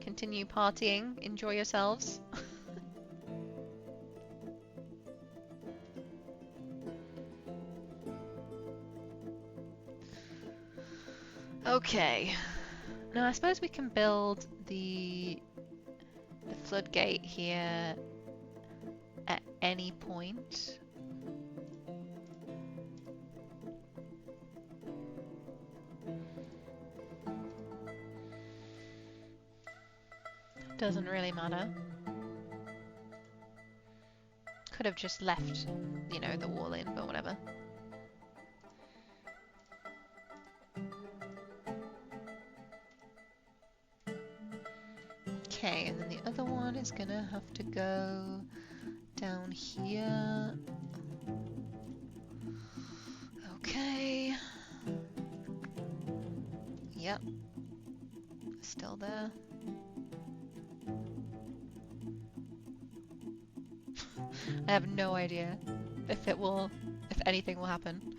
Continue partying. Enjoy yourselves. Okay. Now I suppose we can build the floodgate here at any point. Doesn't really matter. Could have just left, you know, the wall in, but whatever. Okay, and then the other one is gonna have to go down here. Okay. Yep. Still there. I have no idea if anything will happen.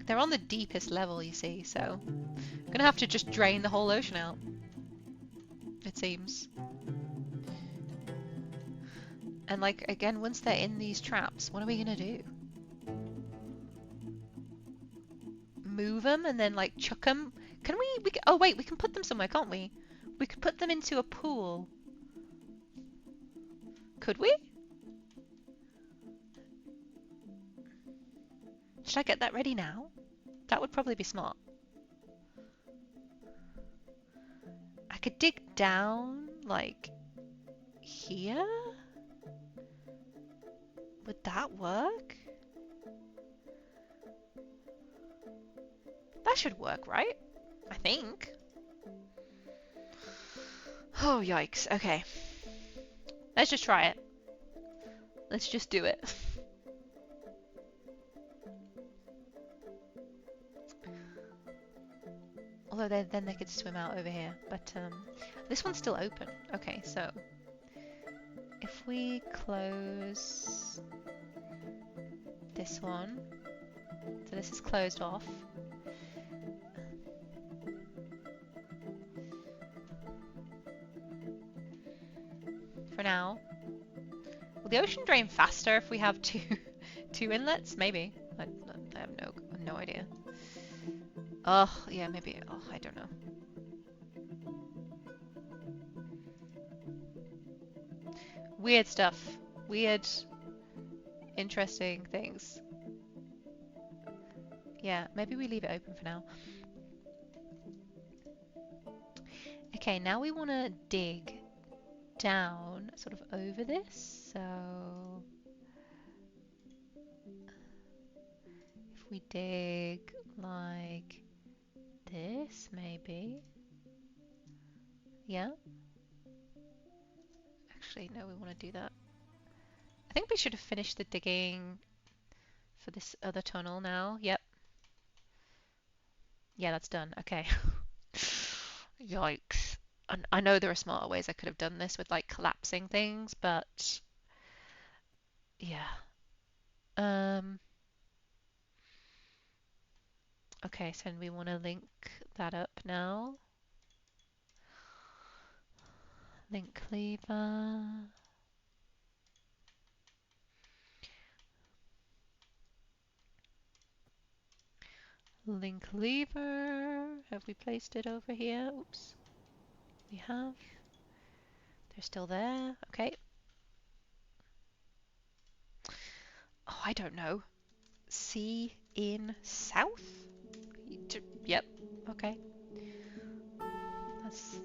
They're on the deepest level, you see, so I'm gonna have to just drain the whole ocean out, it seems. And like, again, once they're in these traps, what are we gonna do? Move them and then like chuck them? Can we oh wait, we can put them somewhere, can't we? We could put them into a pool. Could we? Should I get that ready now? That would probably be smart. I could dig down, like, here? Would that work? That should work, right? I think. Oh, yikes. Okay. Let's just try it. Let's just do it. Although then they could swim out over here. But this one's still open. Okay, so if we close this one, so this is closed off. For now. Will the ocean drain faster if we have two inlets? Maybe. I have no idea. Oh, yeah, maybe. Oh, I don't know. Weird stuff. Weird, interesting things. Yeah, maybe we leave it open for now. Okay, now we want to dig down sort of over this. So if we dig like this, maybe. Yeah. Actually, no, we want to do that. I think we should have finished the digging for this other tunnel now. Yep. Yeah, that's done. Okay. Yikes. I know there are smarter ways I could have done this with like collapsing things, but yeah. Okay, so we want to link that up now. Link lever. Link lever. Have we placed it over here? Oops. We have. They're still there. Okay. Oh, I don't know. Sea in south? Yep. Okay. That's...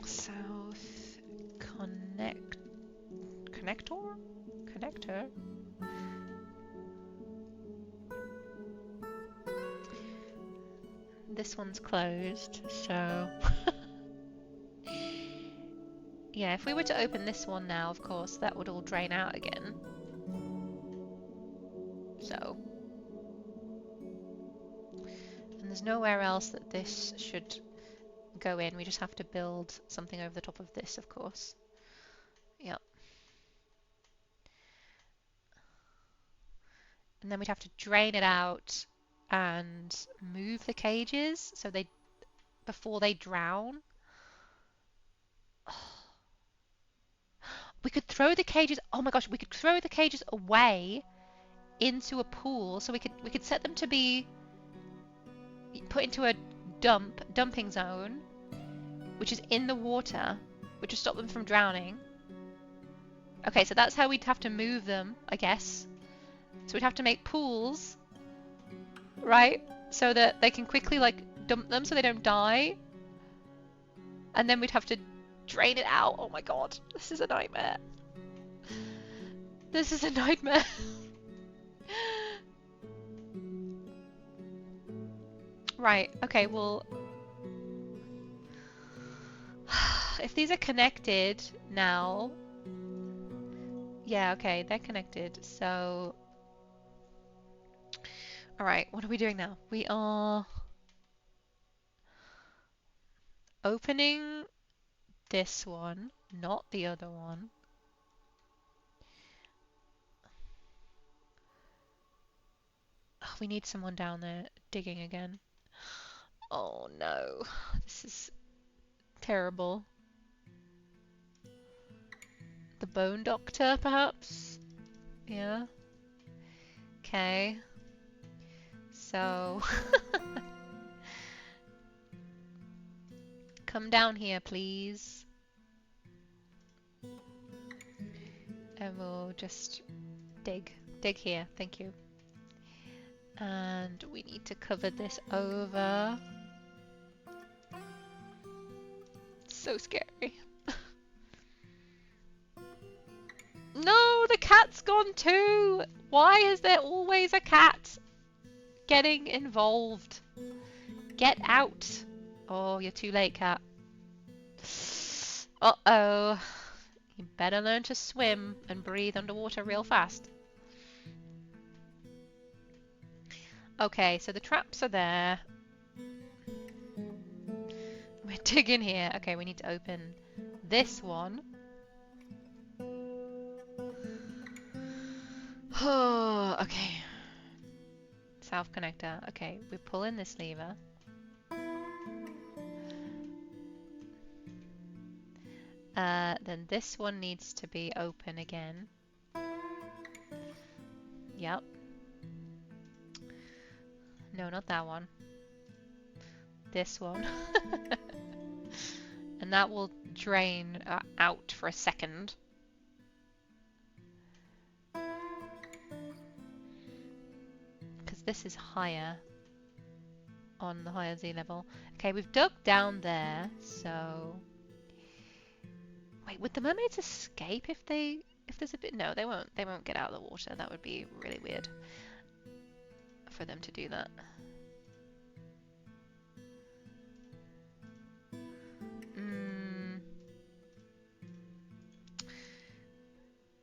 South connector? This one's closed, so... Yeah, if we were to open this one now, of course, that would all drain out again. So... And there's nowhere else that this should go in. We just have to build something over the top of this, of course. Yep. And then we'd have to drain it out and move the cages so they before they drown. We could throw the cages. Oh my gosh, we could throw the cages away into a pool, so we could set them to be put into a dumping zone, which is in the water, which would stop them from drowning. Okay, so that's how we'd have to move them, I guess. So we'd have to make pools, right? So that they can quickly like dump them so they don't die. And then we'd have to drain it out. Oh my god, this is a nightmare. This is a nightmare. Right, okay, well... if these are connected now, Yeah, okay, they're connected. So, all right, what are we doing now? We are opening this one, not the other one. Oh, we need someone down there digging again. Oh no, this is terrible. The bone doctor, perhaps? Yeah. Okay. So, come down here, please. And we'll just dig. Dig here, thank you. And we need to cover this over. So scary. No, the cat's gone too! Why is there always a cat getting involved? Get out! Oh, you're too late, cat. Uh-oh. You better learn to swim and breathe underwater real fast. Okay, so the traps are there. We're digging here. Okay, we need to open this one. Oh, okay. South connector. Okay, we pull in this lever. Then this one needs to be open again. Yep. No, not that one. This one. And that will drain out for a second. Because this is higher on the higher Z level. Okay, we've dug down there, so... Wait, would the mermaids escape if there's a bit... No, they won't get out of the water. That would be really weird for them to do that.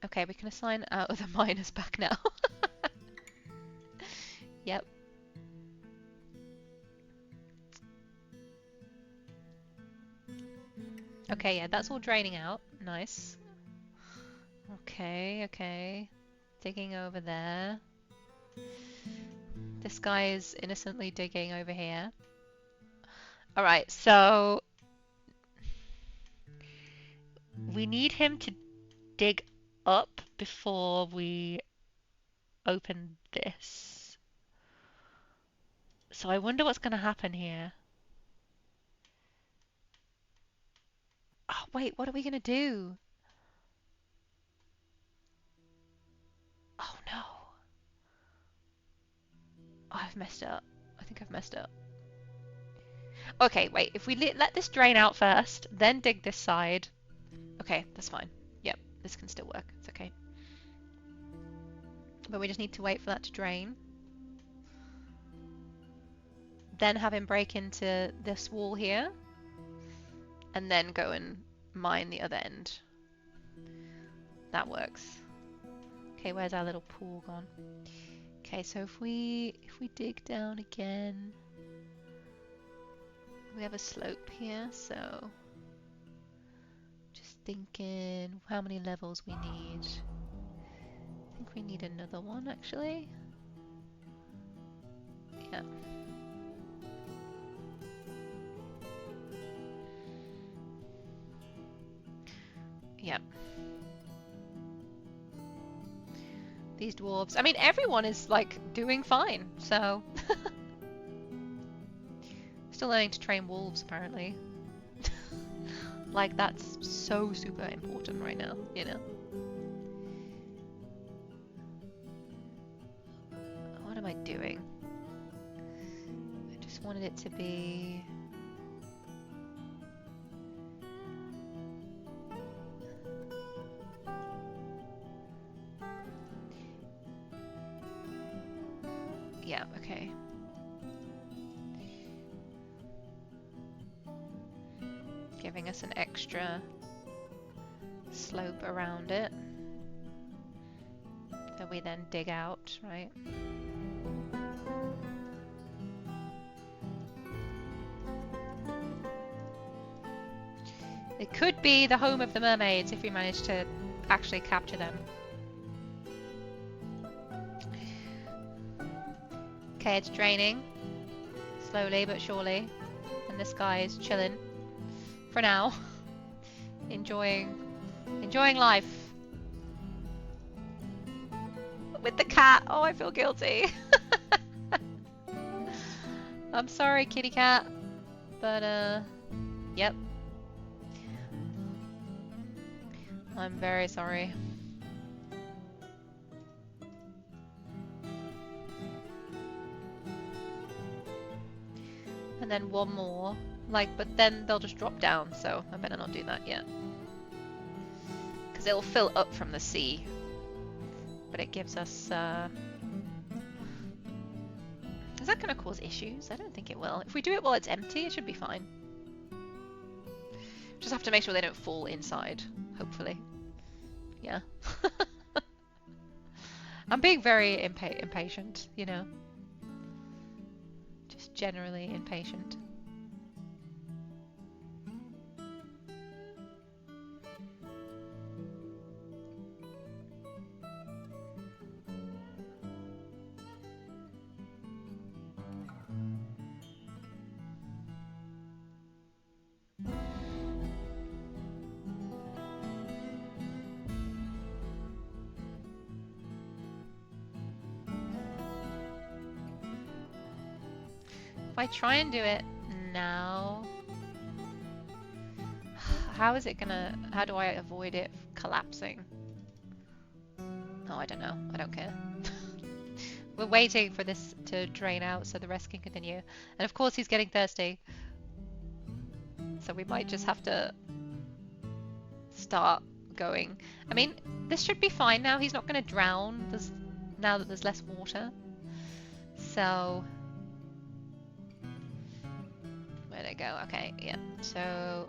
Okay, we can assign out of the miners back now. Yep. Okay, yeah, that's all draining out. Nice. Okay, okay. Digging over there. This guy is innocently digging over here. Alright, so... we need him to dig up before we open this. So I wonder what's going to happen here. Oh, wait, what are we going to do? Oh, no. Oh, I've messed up. I think I've messed up. Okay, wait. If we let this drain out first, then dig this side. Okay, that's fine. Yep, this can still work. It's okay. But we just need to wait for that to drain. Then have him break into this wall here. And then go and mine the other end. That works. Okay, where's our little pool gone? Okay, so if we dig down again, we have a slope here, so just thinking how many levels we need. I think we need another one actually. Yeah. Yep. These dwarves. I mean, everyone is like doing fine, so. Still learning to train wolves apparently. Like that's so super important right now, you know. What am I doing? I just wanted it to be... Yeah, okay. Giving us an extra slope around it. So we then dig out, right? It could be the home of the mermaids if we manage to actually capture them. Okay, it's draining. Slowly but surely. And this guy is chilling. For now. Enjoying life. With the cat. Oh, I feel guilty. I'm sorry, kitty cat. But, yep. I'm very sorry. And then one more. But then they'll just drop down, so I better not do that yet. Because it'll fill up from the sea. But it gives us, Is that going to cause issues? I don't think it will. If we do it while it's empty, it should be fine. Just have to make sure they don't fall inside, hopefully. Yeah. I'm being very impatient, you know. Just generally impatient. If I try and do it now, how is it gonna, how do I avoid it collapsing? Oh, I don't know. I don't care. We're waiting for this to drain out so the rest can continue. And of course he's getting thirsty. So we might just have to start going. I mean, this should be fine now. He's not going to drown now that there's less water. So... where'd it go? Okay, yeah. So...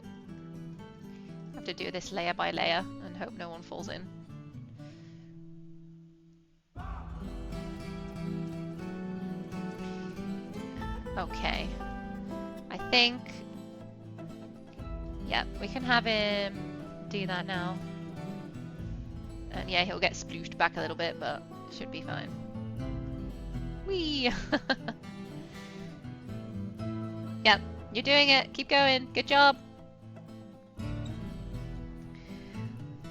I have to do this layer by layer and hope no one falls in. Okay. I think... yeah, we can have him do that now. And yeah, he'll get splooshed back a little bit, but should be fine. Whee! Yep, you're doing it. Keep going. Good job.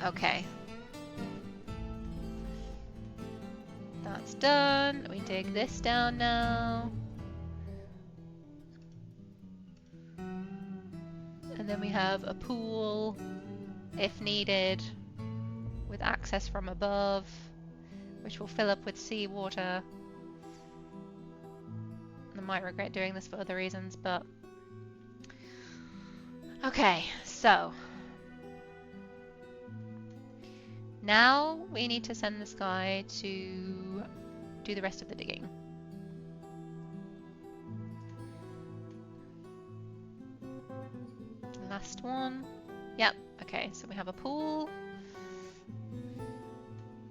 Okay. That's done. We dig this down now. And then we have a pool, if needed, with access from above, which will fill up with seawater. I might regret doing this for other reasons, but... okay, so... now we need to send this guy to do the rest of the digging. Last one. Yep, okay, so we have a pool.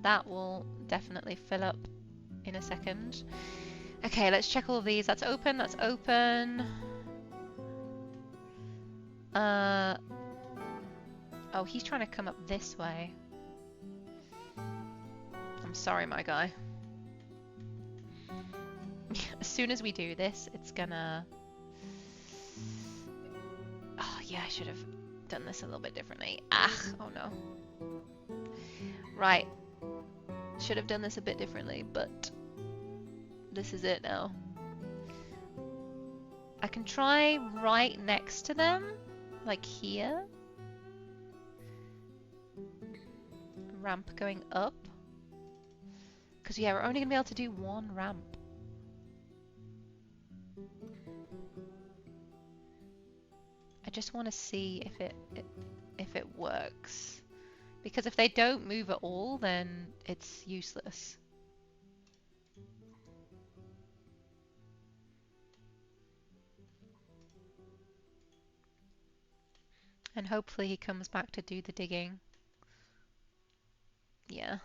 That will definitely fill up in a second. Okay, let's check all of these. That's open, that's open. Oh, he's trying to come up this way. I'm sorry, my guy. As soon as we do this, it's gonna... oh, yeah, I should have done this a little bit differently. Ah, oh no. Right. Should have done this a bit differently, but this is it now. I can try right next to them, like here. Ramp going up. Because yeah, we're only going to be able to do one ramp. I just want to see if it works. Because if they don't move at all, then it's useless. And hopefully he comes back to do the digging. Yeah.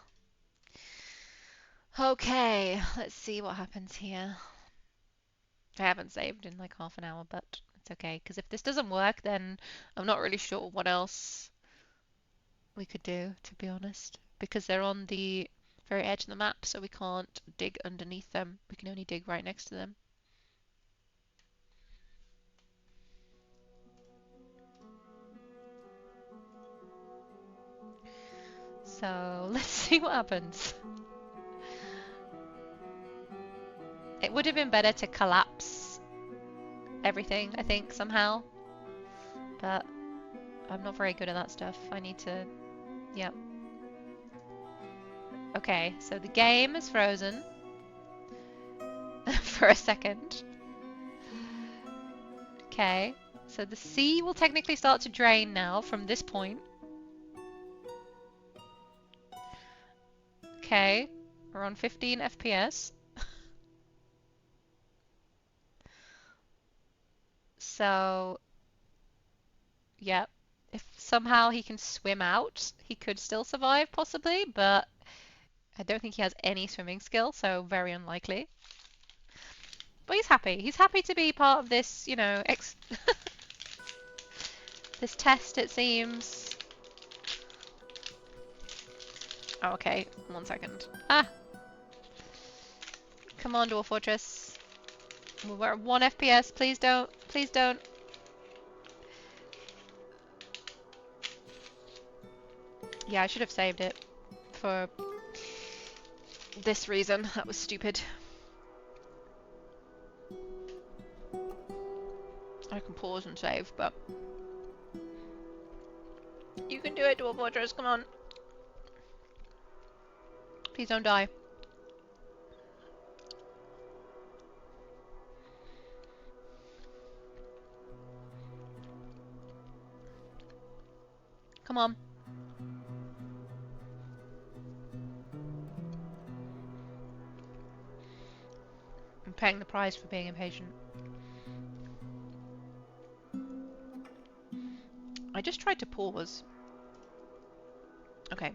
Okay, let's see what happens here. I haven't saved in like half an hour, but it's okay, because if this doesn't work, then I'm not really sure what else we could do, to be honest. Because they're on the very edge of the map, so we can't dig underneath them. We can only dig right next to them. So let's see what happens. It would have been better to collapse everything, I think, somehow. But I'm not very good at that stuff. I need to... Yep. Okay, so the game is frozen for a second. Okay, so the sea will technically start to drain now from this point. Okay, we're on 15 FPS. So, yeah, if somehow he can swim out, he could still survive possibly, but I don't think he has any swimming skill, so very unlikely. But he's happy. He's happy to be part of this, you know, this test, it seems. Oh, okay. 1 second. Ah! Come on, Dwarf Fortress. We're at 1 FPS. Please don't. Please don't. Yeah, I should have saved it for this reason. That was stupid. I can pause and save, but... You can do it, Dwarf Fortress. Come on. Please don't die. Come on. I'm paying the price for being impatient. I just tried to pause. Okay.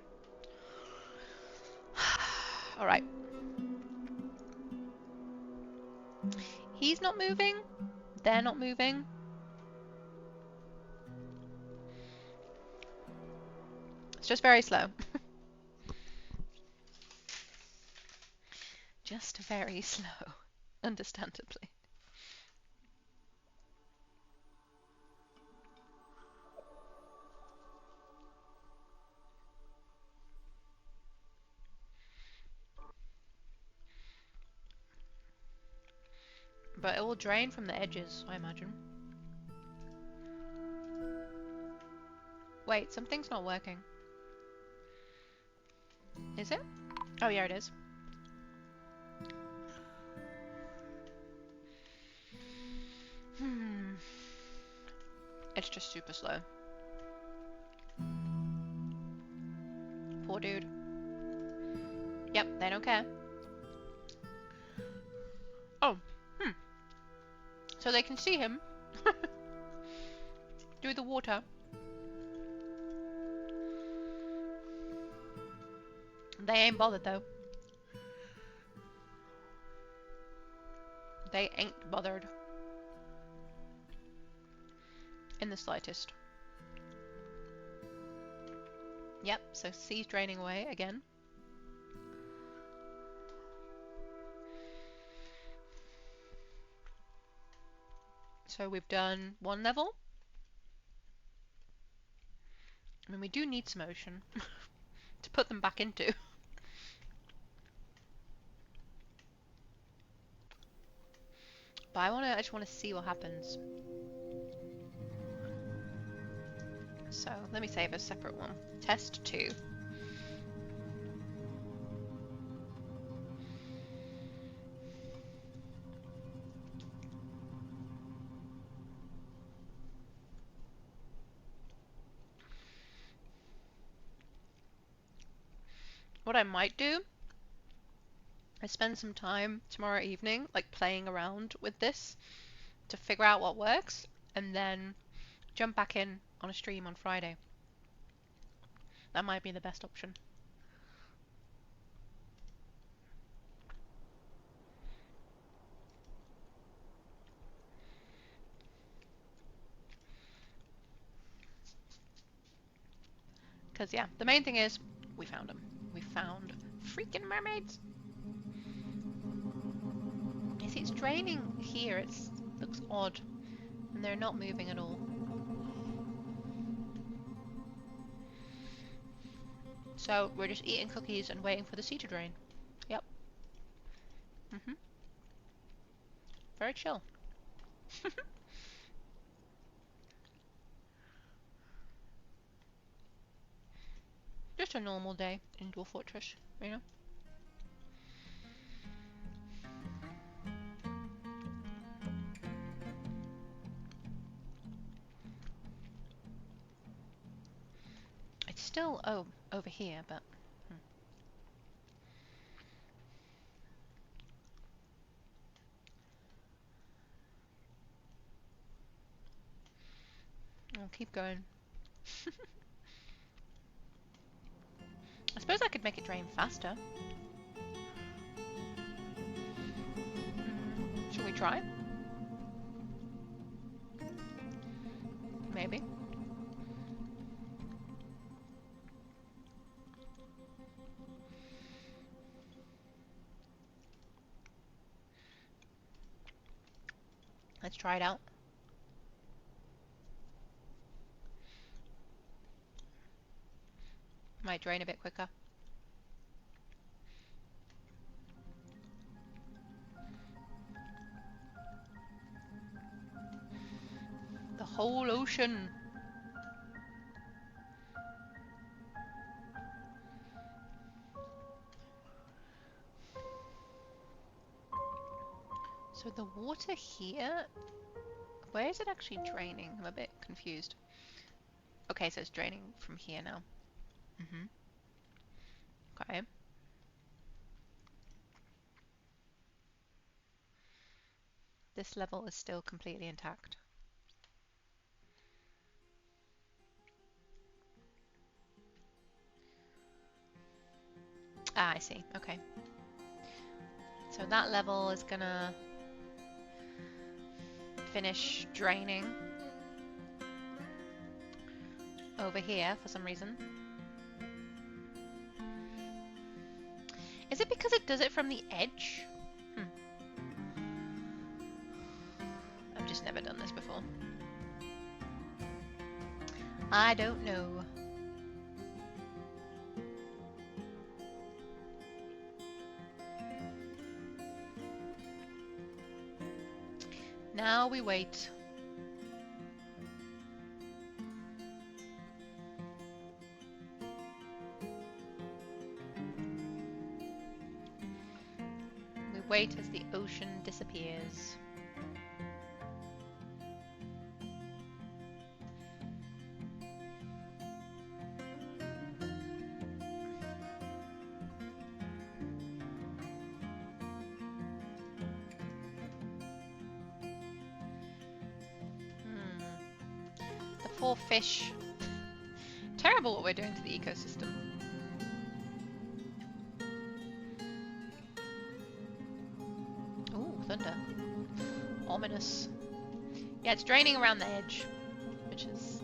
Alright. He's not moving. They're not moving. It's just very slow. Just very slow. Understandably. But it will drain from the edges, I imagine. Wait, something's not working. Is it? Oh, yeah, it is. It's just super slow. Poor dude. Yep, they don't care. Oh, so they can see him through the water. They ain't bothered though. They ain't bothered. In the slightest. Yep, so sea's draining away again. So we've done 1 level. I mean, we do need some ocean to put them back into. But I just want to see what happens. So let me save a separate one. Test 2. What I might do is spend some time tomorrow evening, like playing around with this to figure out what works, and then jump back in on a stream on Friday. That might be the best option. Because, yeah, the main thing is we found them. We found freaking mermaids. You see, it's draining here. It looks odd. And they're not moving at all. So we're just eating cookies and waiting for the sea to drain. Yep. Very chill. Just a normal day in Dwarf Fortress, you know? It's still over here, but I'll keep going. I suppose I could make it drain faster. Should we try? Maybe. Let's try it out. Might drain a bit quicker. The whole ocean. So the water here, where is it actually draining? I'm a bit confused. Okay, so it's draining from here now. Okay. This level is still completely intact. Ah, I see. Okay. So that level is gonna finish draining over here for some reason. Is it because it does it from the edge? I've just never done this before. I don't know. Now we wait. We wait as the ocean disappears. Poor fish. Terrible what we're doing to the ecosystem. Ooh, thunder. Ominous. Yeah, it's draining around the edge, which is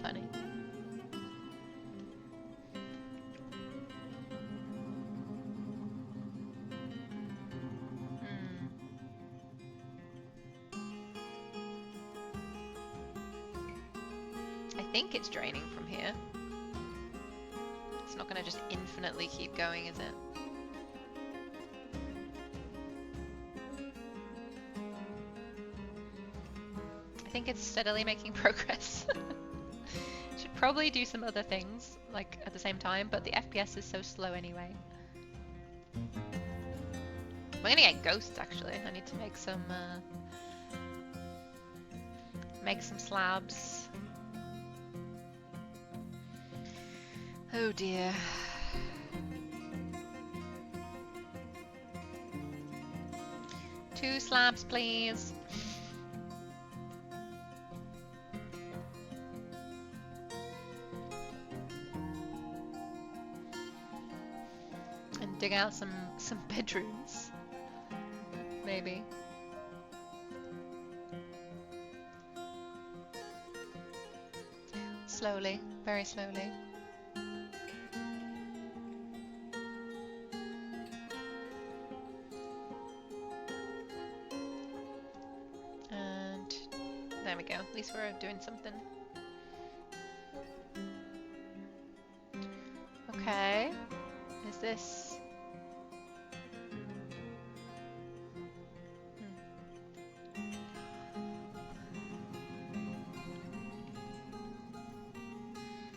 funny. I think it's draining from here. It's not going to just infinitely keep going, is it? I think it's steadily making progress. Should probably do some other things, like, at the same time, but the FPS is so slow anyway. We're gonna get ghosts, actually. I need to make some slabs. Oh dear. Two slabs, please. And dig out some bedrooms. Maybe. Slowly, very slowly. case we're doing something. Okay. Is this...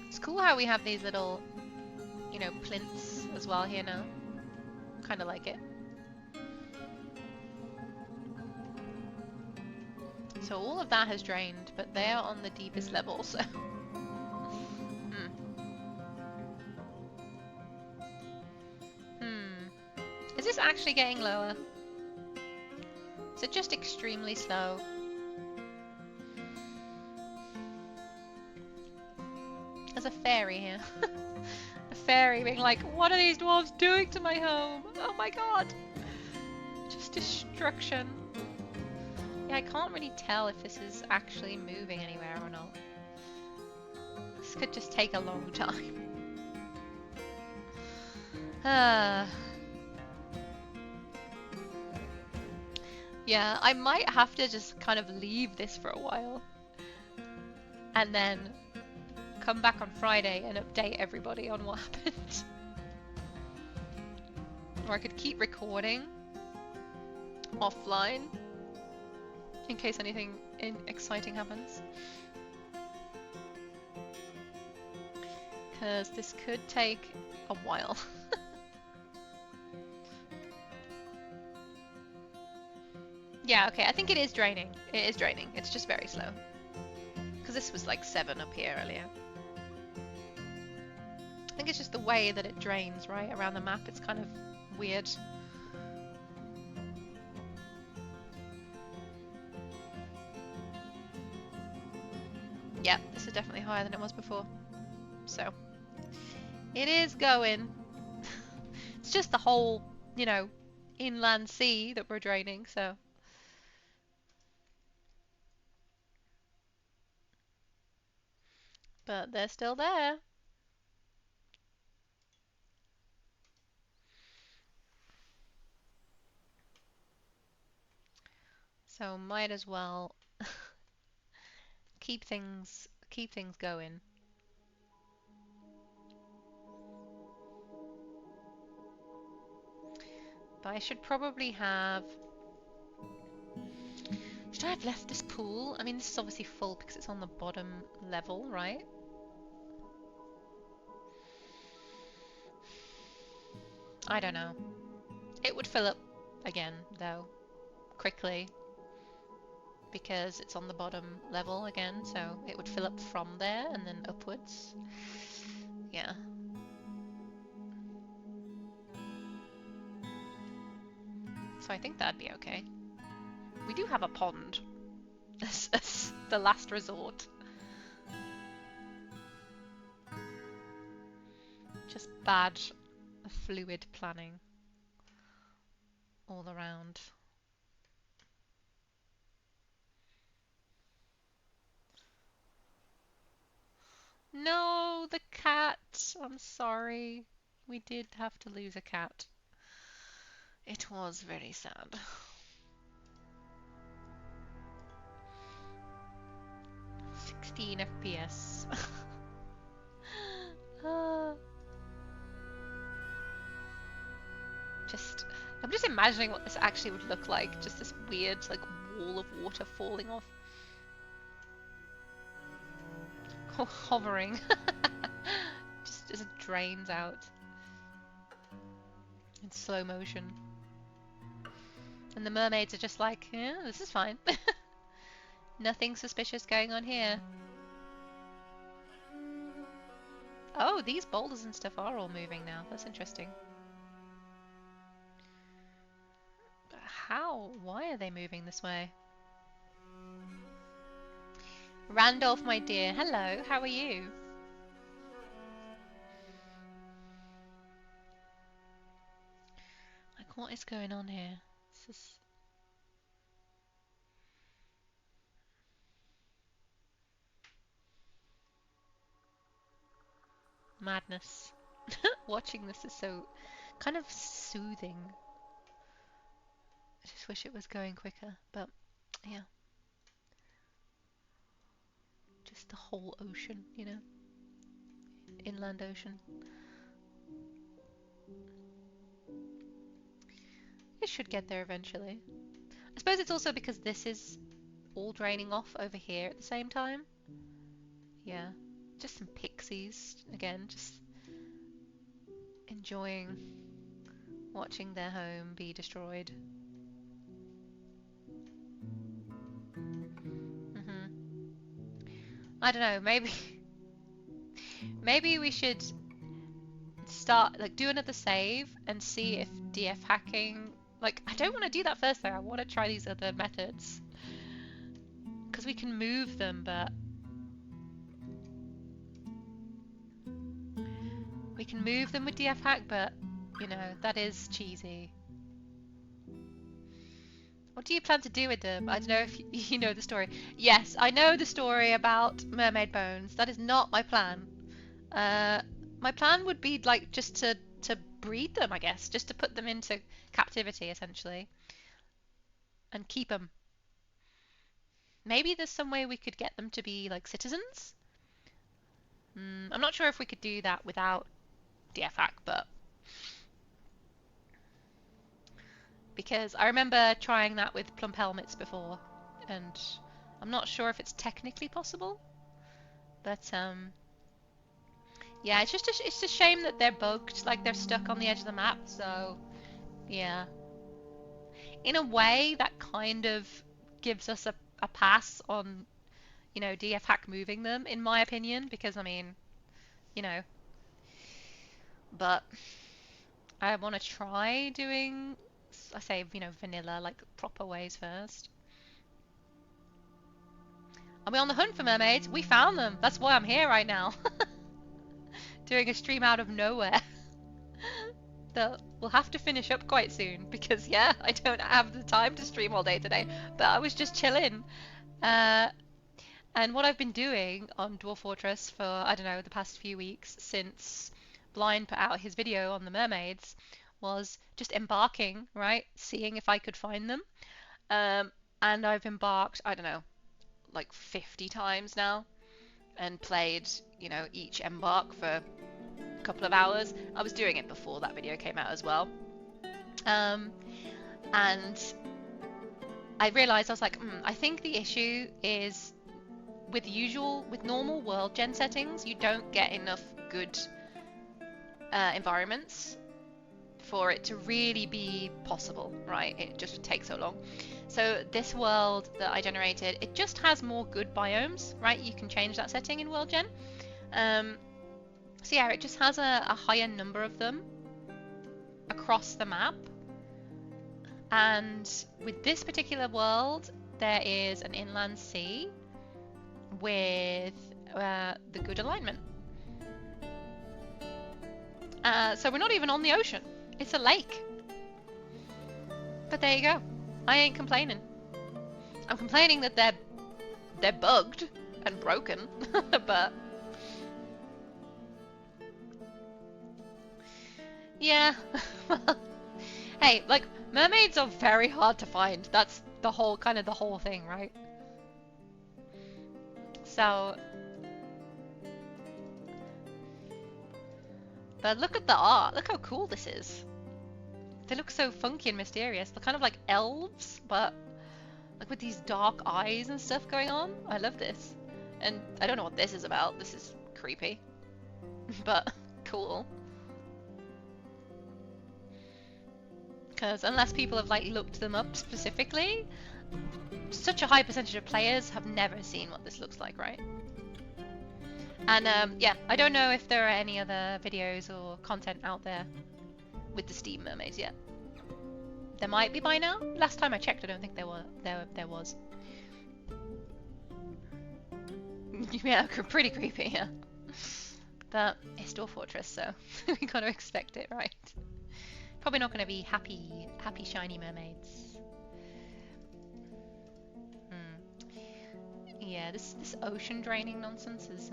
It's cool how we have these little, you know, plinths as well here now. Kind of like it. So all of that has drained, but they are on the deepest level, so... Is this actually getting lower? Is it just extremely slow? There's a fairy here. A fairy being like, what are these dwarves doing to my home? Oh my god! Just destruction. Yeah, I can't really tell if this is actually moving anywhere or not. This could just take a long time. Yeah, I might have to just kind of leave this for a while. And then come back on Friday and update everybody on what happened. Or I could keep recording offline in case anything exciting happens. Because this could take a while. Yeah, okay, I think it is draining. It is draining. It's just very slow. Because this was like 7 up here earlier. I think it's just the way that it drains, right? Around the map, it's kind of weird. Yeah, this is definitely higher than it was before. So, it is going. It's just the whole, you know, inland sea that we're draining, so. But they're still there. So might as well keep things going. But I should probably have... Should I have left this pool? I mean, this is obviously full because it's on the bottom level, right? I don't know. It would fill up again, though, quickly. Because it's on the bottom level again, so it would fill up from there and then upwards. Yeah. So I think that'd be okay. We do have a pond as the last resort. Just bad fluid planning all around. No, the cat! I'm sorry. We did have to lose a cat. It was very sad. "16 FPS. I'm just imagining what this actually would look like. Just this weird, like, wall of water falling off. Hovering. Just as it drains out. In slow motion. And the mermaids are just like, yeah, this is fine. Nothing suspicious going on here. Oh, these boulders and stuff are all moving now. That's interesting. How? Why are they moving this way? Randolph, my dear. Hello, how are you? Like, what is going on here? This is... madness. Watching this is so kind of soothing. I just wish it was going quicker, but yeah. It's the whole ocean, you know? Inland ocean. It should get there eventually. I suppose it's also because this is all draining off over here at the same time. Yeah, just some pixies, again, just enjoying watching their home be destroyed. I don't know, maybe we should start, like, do another save and see if DF hacking, like, I don't want to do that first though, I want to try these other methods. Because we can move them, but we can move them with DF hack, but, you know, that is cheesy. What do you plan to do with them? I don't know if you know the story. Yes, I know the story about mermaid bones. That is not my plan. My plan would be like just to breed them, I guess, just to put them into captivity essentially, and keep them. Maybe there's some way we could get them to be like citizens. I'm not sure if we could do that without DFHack, but because I remember trying that with plump helmets before, and I'm not sure if it's technically possible, but yeah, it's a shame that they're bugged, like they're stuck on the edge of the map. So yeah, in a way that kind of gives us a pass on, you know, DF hack moving them, in my opinion, because I mean, you know, but I want to try doing, I say, you know, vanilla, like proper ways first. Are we on the hunt for mermaids? We found them. That's why I'm here right now. Doing a stream out of nowhere. That we'll have to finish up quite soon because, yeah, I don't have the time to stream all day today. But I was just chilling. And what I've been doing on Dwarf Fortress for, I don't know, the past few weeks since Blind put out his video on the mermaids was just embarking, right? Seeing if I could find them. And I've embarked, I don't know, like 50 times now and played, you know, each embark for a couple of hours. I was doing it before that video came out as well. And I realized, I was like, I think the issue is with normal world gen settings, you don't get enough good environments for it to really be possible, right? It just takes so long. So this world that I generated, it just has more good biomes, right? You can change that setting in world gen. So yeah, it just has a higher number of them across the map. And with this particular world, there is an inland sea with the good alignment. So we're not even on the ocean. It's a lake. But there you go. I ain't complaining. I'm complaining that they're bugged and broken, but yeah. Hey, like, mermaids are very hard to find. That's the whole thing, right? So, but look at the art. Look how cool this is. They look so funky and mysterious. They're kind of like elves, but like with these dark eyes and stuff going on. I love this. And I don't know what this is about. This is creepy, but cool. Because unless people have like looked them up specifically, such a high percentage of players have never seen what this looks like, right? And yeah, I don't know if there are any other videos or content out there with the Steam mermaids yet. There might be by now. Last time I checked, I don't think there was. Yeah, pretty creepy, yeah. But it's Dwarf Fortress, so we gotta expect it, right? Probably not gonna be happy shiny mermaids. Yeah, this ocean draining nonsense is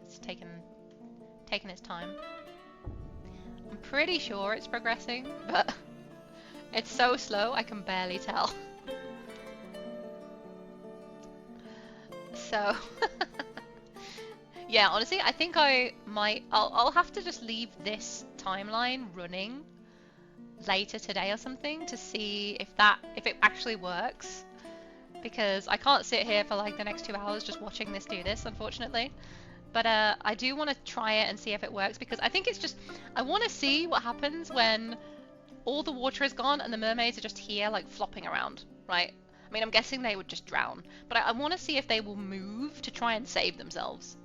it's taken its time. I'm pretty sure it's progressing, but it's so slow I can barely tell. So Yeah, honestly, I think I might. I'll have to just leave this timeline running later today or something to see if it actually works, because I can't sit here for like the next 2 hours just watching this do this, unfortunately. But I do want to try it and see if it works, because I think it's just, I want to see what happens when all the water is gone and the mermaids are just here like flopping around, right? I mean, I'm guessing they would just drown, but I want to see if they will move to try and save themselves.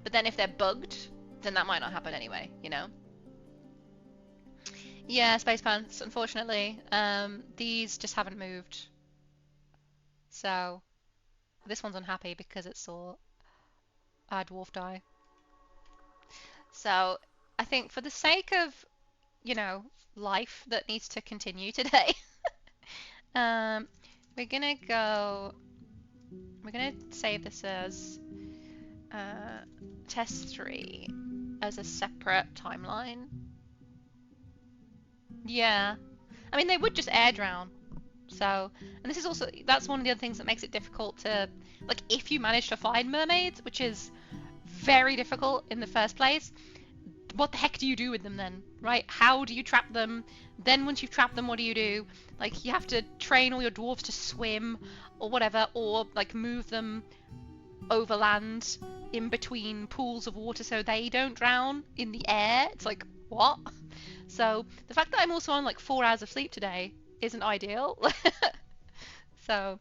But then if they're bugged, then that might not happen anyway, you know? Yeah, space pants, unfortunately. These just haven't moved. So this one's unhappy because it saw a dwarf die. So I think for the sake of, you know, life that needs to continue today, we're gonna save this as test 3 as a separate timeline. Yeah. I mean, they would just air drown. So, and this is also, that's one of the other things that makes it difficult to, like, if you manage to find mermaids, which is very difficult in the first place, what the heck do you do with them then, right? How do you trap them? Then once you've trapped them, what do you do? Like, you have to train all your dwarves to swim or whatever, or like move them overland in between pools of water so they don't drown in the air. It's like, what? So the fact that I'm also on like 4 hours of sleep today isn't ideal. So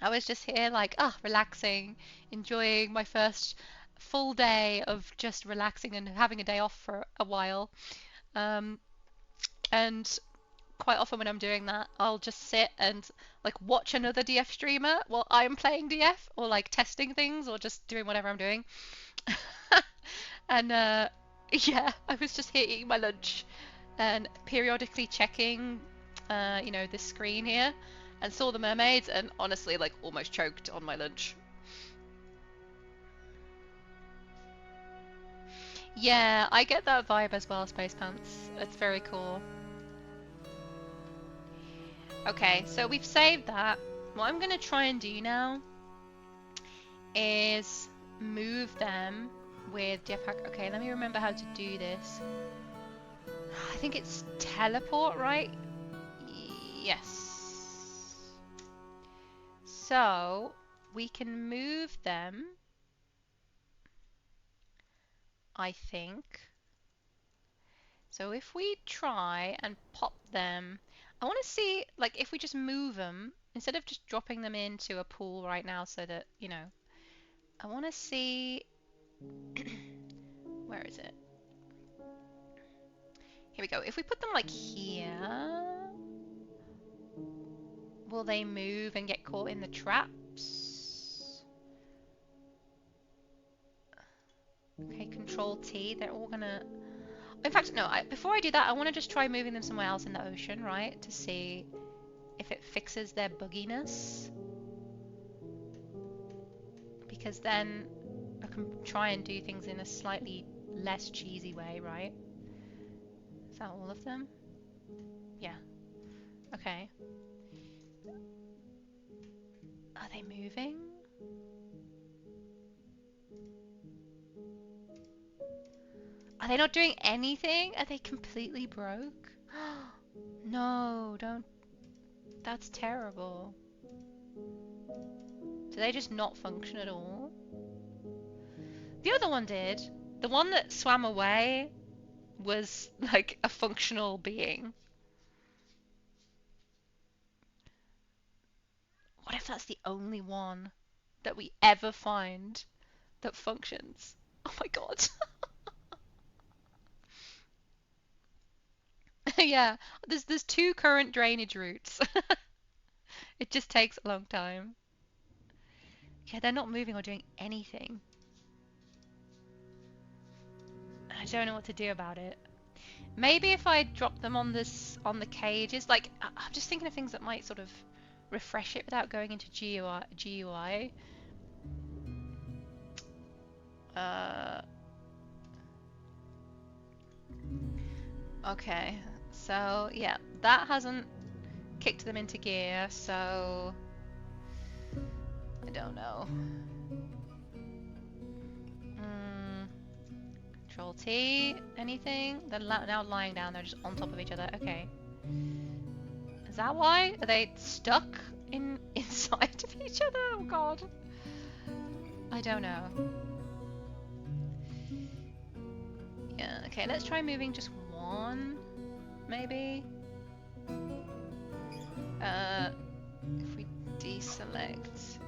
I was just here like, relaxing, enjoying my first full day of just relaxing and having a day off for a while. And quite often when I'm doing that, I'll just sit and like watch another DF streamer while I'm playing DF, or like testing things, or just doing whatever I'm doing. And yeah, I was just here eating my lunch and periodically checking, you know, this screen here, and saw the mermaids, and honestly, like, almost choked on my lunch. Yeah, I get that vibe as well, Space Pants. It's very cool. Okay, so we've saved that. What I'm gonna try and do now is move them with DFHack. Okay, let me remember how to do this. I think it's teleport, right? Yes. So we can move them, I think. So if we try and pop them, I want to see, like, if we just move them, instead of just dropping them into a pool right now so that, you know, I want to see, where is it? Here we go. If we put them like here, will they move and get caught in the traps? Okay, Control T, they're all gonna... In fact, no, before I do that, I want to just try moving them somewhere else in the ocean, right? To see if it fixes their bugginess. Because then I can try and do things in a slightly less cheesy way, right? Is that all of them? Yeah. Okay. Are they moving? Are they not doing anything? Are they completely broke? No, don't. That's terrible. Do they just not function at all? The other one did. The one that swam away was like a functional being. What if that's the only one that we ever find that functions? Oh my god. Yeah, there's 2 current drainage routes. It just takes a long time. Yeah, they're not moving or doing anything. I don't know what to do about it. Maybe if I drop them on the cages, like, I'm just thinking of things that might sort of refresh it without going into GUI. Okay, so yeah, that hasn't kicked them into gear, so I don't know. Control T. Anything? They're now lying down. They're just on top of each other. Okay. Is that why? Are they stuck inside of each other? Oh god. I don't know. Yeah. Okay. Let's try moving just one, maybe. If we deselect.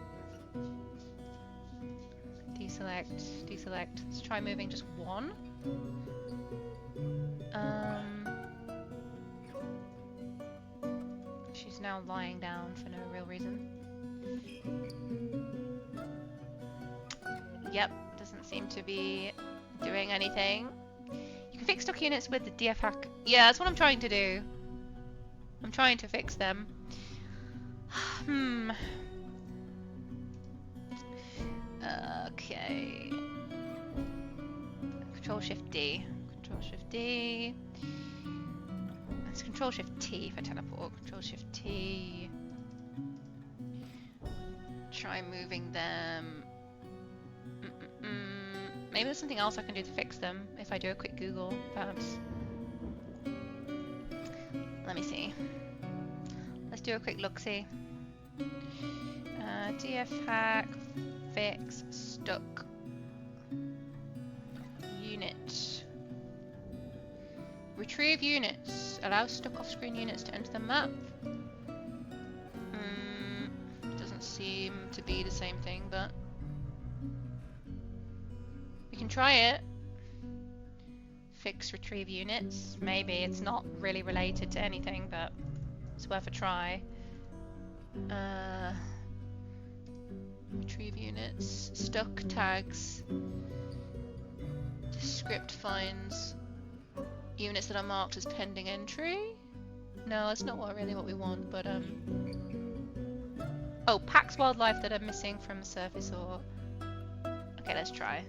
Deselect. Let's try moving just one. She's now lying down for no real reason. Yep, doesn't seem to be doing anything. You can fix stuck units with the DFHack. Yeah, that's what I'm trying to do. I'm trying to fix them. Okay. Control Shift D. Control Shift D. It's Control Shift T for teleport. Control Shift T. Try moving them. Maybe there's something else I can do to fix them if I do a quick Google, perhaps. Let me see. Let's do a quick look-see. DFHack fix stuck unit. Retrieve units. Allow stuck off-screen units to enter the map. Doesn't seem to be the same thing, but we can try it. Fix retrieve units. Maybe it's not really related to anything, but it's worth a try. Retrieve units. Stuck tags. The script finds units that are marked as pending entry. No, that's not really what we want, but oh, packs wildlife that are missing from the surface or... Okay, let's try.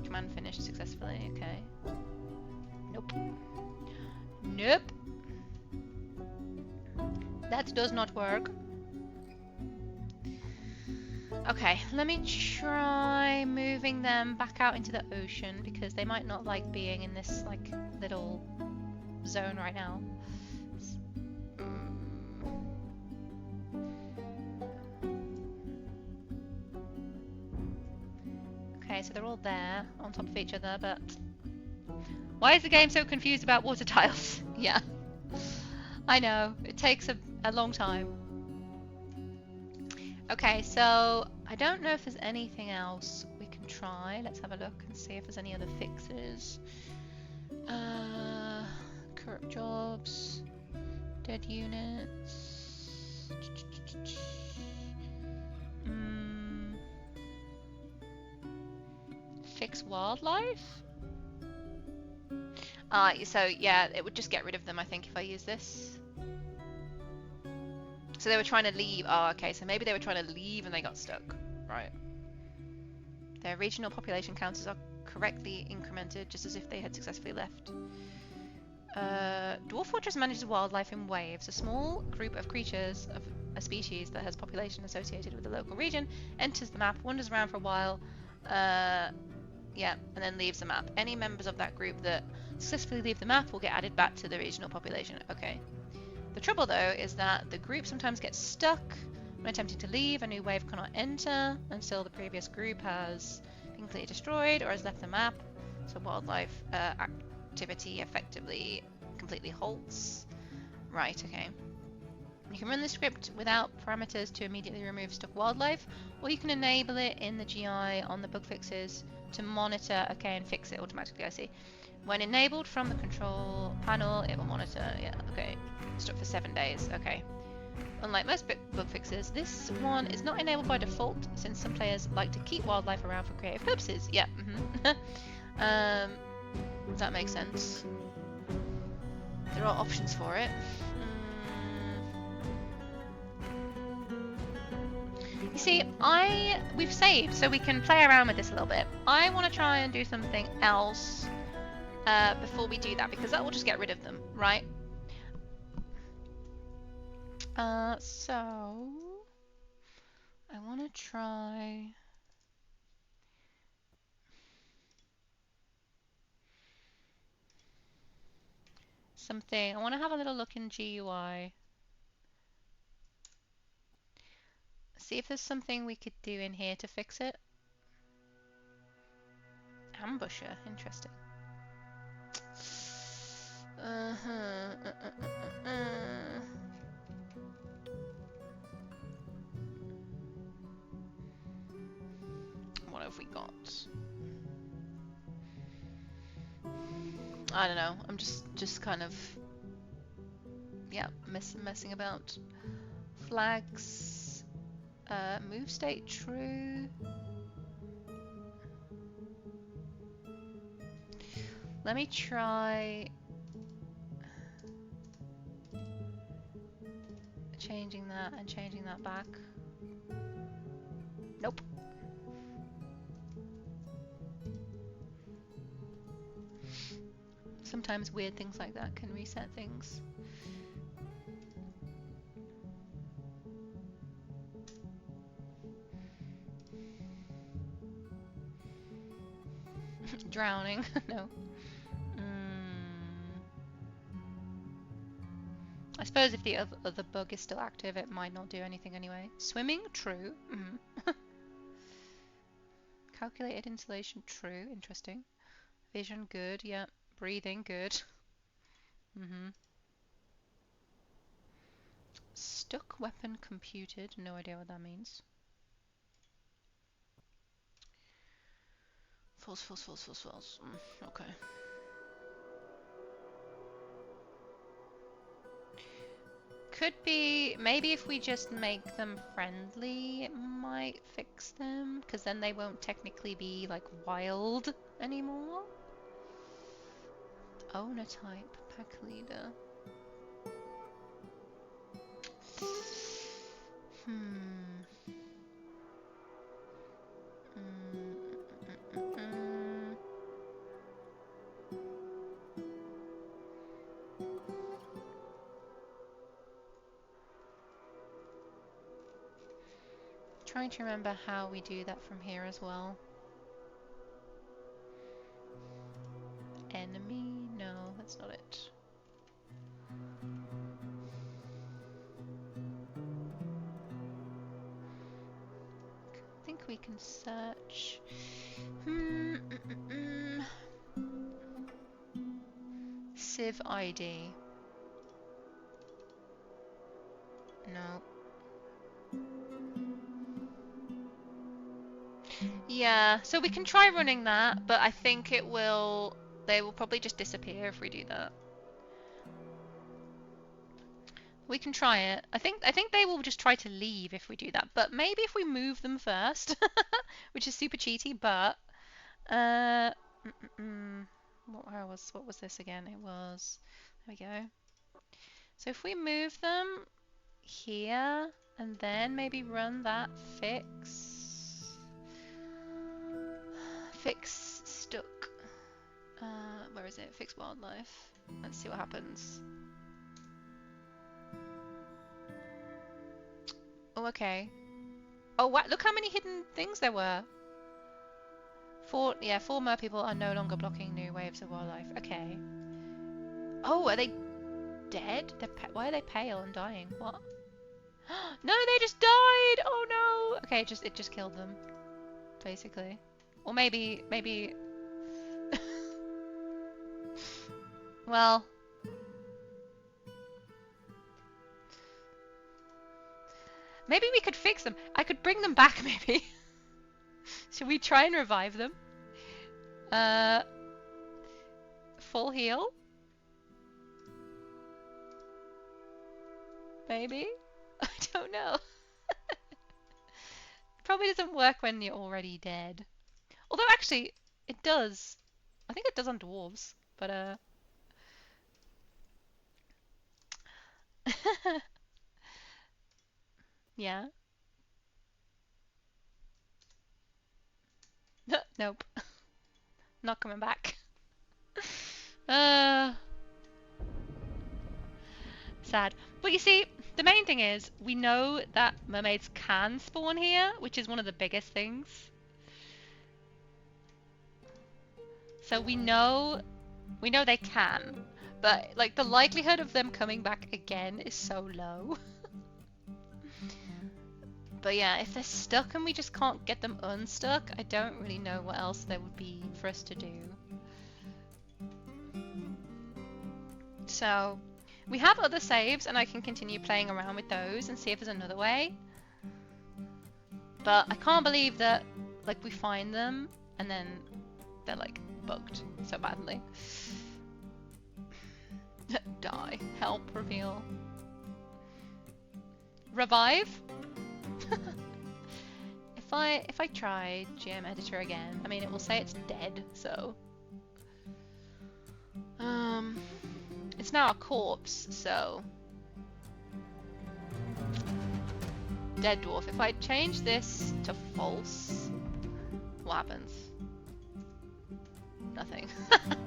Command finished successfully, okay. Nope. Nope. That does not work. Okay, let me try moving them back out into the ocean because they might not like being in this like little zone right now. Okay, so they're all there on top of each other, but why is the game so confused about water tiles? Yeah, I know, it takes a long time. Okay, so I don't know if there's anything else we can try. Let's have a look and see if there's any other fixes. Corrupt jobs, dead units. Fix wildlife? So yeah, it would just get rid of them, I think, if I use this. So they were trying to leave. Oh, okay, so maybe they were trying to leave and they got stuck. Right. Their regional population counters are correctly incremented, just as if they had successfully left. Dwarf Fortress manages wildlife in waves. A small group of creatures of a species that has population associated with the local region enters the map, wanders around for a while, yeah, and then leaves the map. Any members of that group that successfully leave the map will get added back to the regional population. Okay. The trouble, though, is that the group sometimes gets stuck when attempting to leave. A new wave cannot enter until the previous group has been completely destroyed or has left the map. So wildlife activity effectively completely halts. Right, okay. You can run the script without parameters to immediately remove stuck wildlife, or you can enable it in the GI on the bug fixes to monitor, okay, and fix it automatically, I see. When enabled from the control panel, it will monitor, yeah, okay. Stuck for 7 days, okay. Unlike most bug fixes, this one is not enabled by default, since some players like to keep wildlife around for creative purposes. Yeah, does that make sense? There are options for it. You see, we've saved, so we can play around with this a little bit. I want to try and do something else before we do that, because that will just get rid of them, right? So I want to try something. I want to have a little look in GUI. See if there's something we could do in here to fix it. Ambusher, interesting. What have we got? I don't know. I'm just kind of, yeah, messing about. Flags. Move state true. Let me try changing that and changing that back. Nope. Sometimes weird things like that can reset things. Drowning, no. I suppose if the other bug is still active, it might not do anything anyway. Swimming, true. Calculated insulation, true. Interesting. Vision, good. Yeah. Breathing, good. Stuck weapon computed. No idea what that means. False. Okay. Could be, maybe if we just make them friendly, it might fix them, because then they won't technically be like wild anymore. Owner type, pack leader. Trying to remember how we do that from here as well. Enemy? No, that's not it. I think we can search. Civ ID. No. Yeah, so we can try running that, but I think they will probably just disappear if we do that. We can try it. I think they will just try to leave if we do that, but maybe if we move them first, which is super cheaty, but what was this again? It was, there we go. So if we move them here and then maybe run that fix stuck. Where is it? Fix wildlife. Let's see what happens. Oh, okay. Oh, what? Look how many hidden things there were. 4 mer people are no longer blocking new waves of wildlife. Okay. Oh, are they dead? Why are they pale and dying? What? No, they just died! Oh no! Okay, it just killed them, basically. Or maybe... Well... Maybe we could fix them. I could bring them back, maybe. Should we try and revive them? Full heal? Maybe? I don't know. Probably doesn't work when you're already dead. Although actually, it does. I think it does on dwarves, but yeah. Nope. Not coming back. Sad. But you see, the main thing is, we know that mermaids can spawn here, which is one of the biggest things. So we know they can, But like the likelihood of them coming back again is so low. But yeah, if they're stuck and we just can't get them unstuck, I don't really know what else there would be for us to do. So we have other saves and I can continue playing around with those and see if there's another way. But I can't believe that like we find them and then they're like bugged so badly. Die. Help. Reveal. Revive? If I try GUI Editor again, I mean it will say it's dead, so it's now a corpse, so dead dwarf. If I change this to false, what happens? Nothing.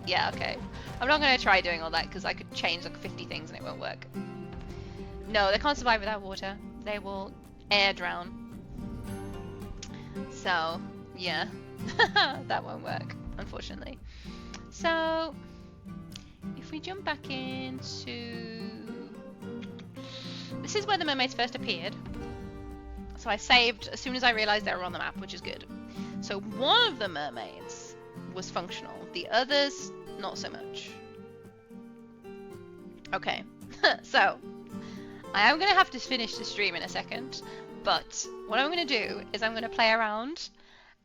Yeah, okay. I'm not gonna try doing all that because I could change like 50 things and it won't work. No, they can't survive without water. They will air drown. So, yeah. That won't work, unfortunately. So, if we jump back into... This is where the mermaids first appeared. So I saved as soon as I realized they were on the map, which is good. So one of the mermaids was functional. The others, not so much. Okay, so I am going to have to finish the stream in a second, but what I'm going to do is I'm going to play around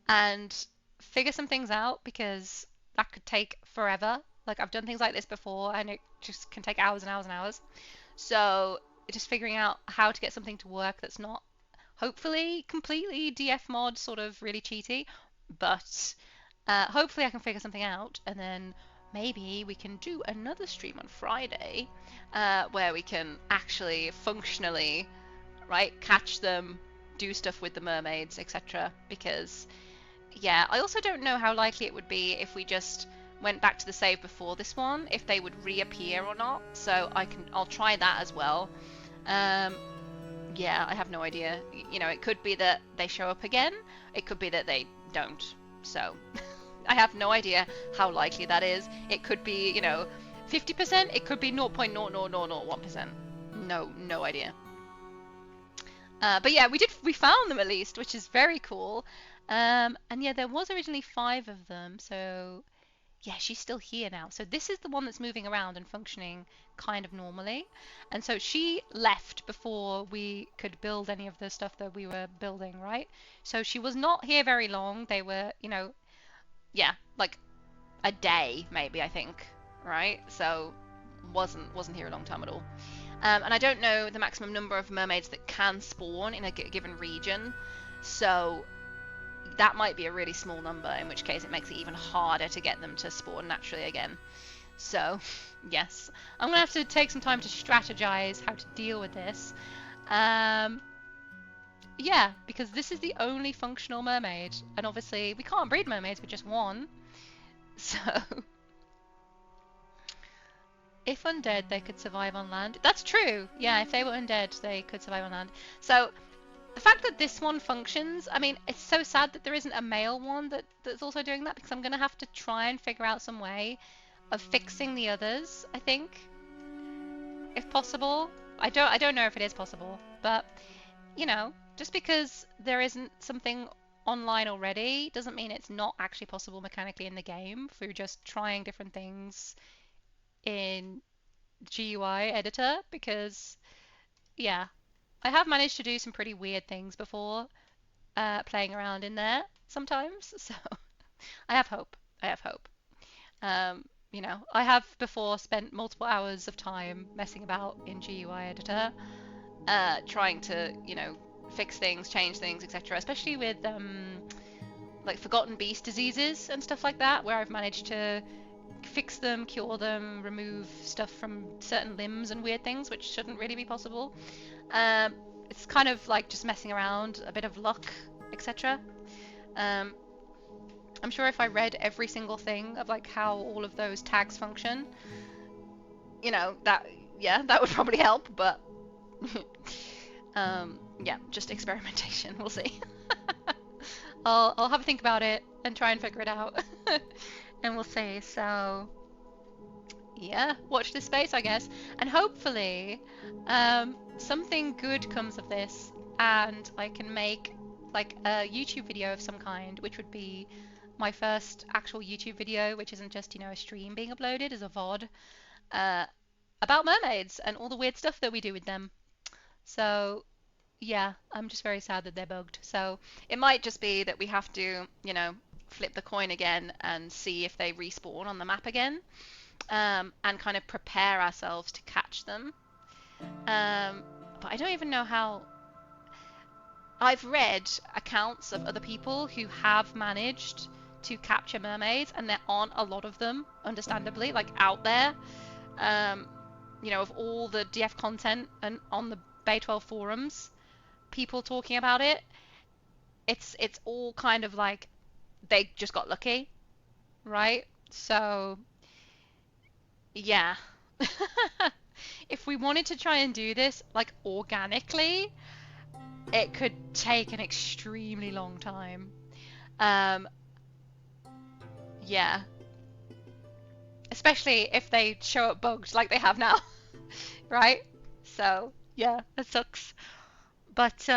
and figure some things out because that could take forever. Like I've done things like this before and it just can take hours and hours and hours. So just figuring out how to get something to work that's not hopefully completely DF mod sort of really cheaty, but hopefully I can figure something out and then maybe we can do another stream on Friday where we can actually functionally, right, catch them, do stuff with the mermaids, etc. Because, yeah, I also don't know how likely it would be if we just went back to the save before this one, if they would reappear or not. So I'll try that as well. Yeah, I have no idea. You know, it could be that they show up again. It could be that they don't. So I have no idea how likely that is. It could be, you know, 50%. It could be 0.00001%. No idea. But yeah, we found them at least, which is very cool. And yeah, there was originally 5 of them. So yeah, she's still here now. So this is the one that's moving around and functioning kind of normally. And so she left before we could build any of the stuff that we were building, right? So she was not here very long. They were, you know, yeah, like a day maybe, I think, right? So wasn't here a long time at all. And I don't know the maximum number of mermaids that can spawn in a given region. So that might be a really small number, in which case it makes it even harder to get them to spawn naturally again. So, yes. I'm going to have to take some time to strategize how to deal with this. Yeah, because this is the only functional mermaid. And obviously, we can't breed mermaids with just one. So, if undead, they could survive on land. That's true. Yeah, if they were undead, they could survive on land. So, the fact that this one functions, I mean, it's so sad that there isn't a male one that's also doing that, because I'm going to have to try and figure out some way of fixing the others, I think, if possible. I don't know if it is possible, but, you know, just because there isn't something online already doesn't mean it's not actually possible mechanically in the game through just trying different things in GUI Editor, because, yeah, I have managed to do some pretty weird things before playing around in there sometimes, so I have hope. You know, I have before spent multiple hours of time messing about in GUI Editor, trying to, you know, fix things, change things, etc. Especially with like forgotten beast diseases and stuff like that, where I've managed to fix them, cure them, remove stuff from certain limbs and weird things, which shouldn't really be possible. It's kind of like just messing around, a bit of luck, etc. I'm sure if I read every single thing of like how all of those tags function, you know, that would probably help, but yeah, just experimentation, we'll see. I'll have a think about it and try and figure it out. And we'll see. So yeah, watch this space, I guess. And hopefully something good comes of this, and I can make like a YouTube video of some kind, which would be my first actual YouTube video, which isn't just, you know, a stream being uploaded as a VOD, about mermaids and all the weird stuff that we do with them. So yeah, I'm just very sad that they're bugged. So it might just be that we have to, you know, flip the coin again and see if they respawn on the map again, and kind of prepare ourselves to catch them. But I don't even know how. I've read accounts of other people who have managed to capture mermaids, and there aren't a lot of them, understandably, like out there. You know, of all the DF content and on the Bay 12 forums, people talking about it, it's all kind of like they just got lucky, right? So yeah. If we wanted to try and do this like organically, it could take an extremely long time. Yeah, especially if they show up bugged like they have now. Right? So yeah, it sucks, but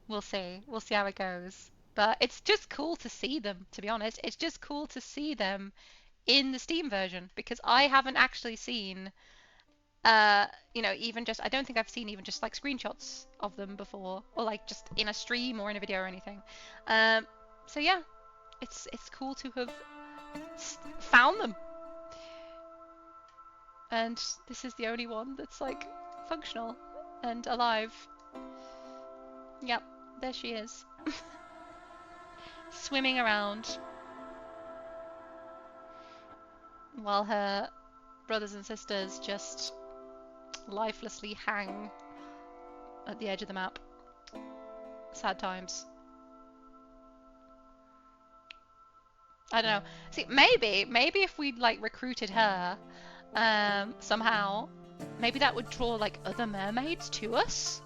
we'll see how it goes. But it's just cool to see them, to be honest. It's just cool to see them in the Steam version, because I haven't actually seen you know, even just, I don't think I've seen even just like screenshots of them before, or like just in a stream or in a video or anything. So yeah, it's cool to have found them, and this is the only one that's like functional and alive. Yep, there she is. Swimming around while her brothers and sisters just lifelessly hang at the edge of the map. Sad times. I don't know. See, maybe if we'd like recruited her somehow, maybe that would draw like other mermaids to us.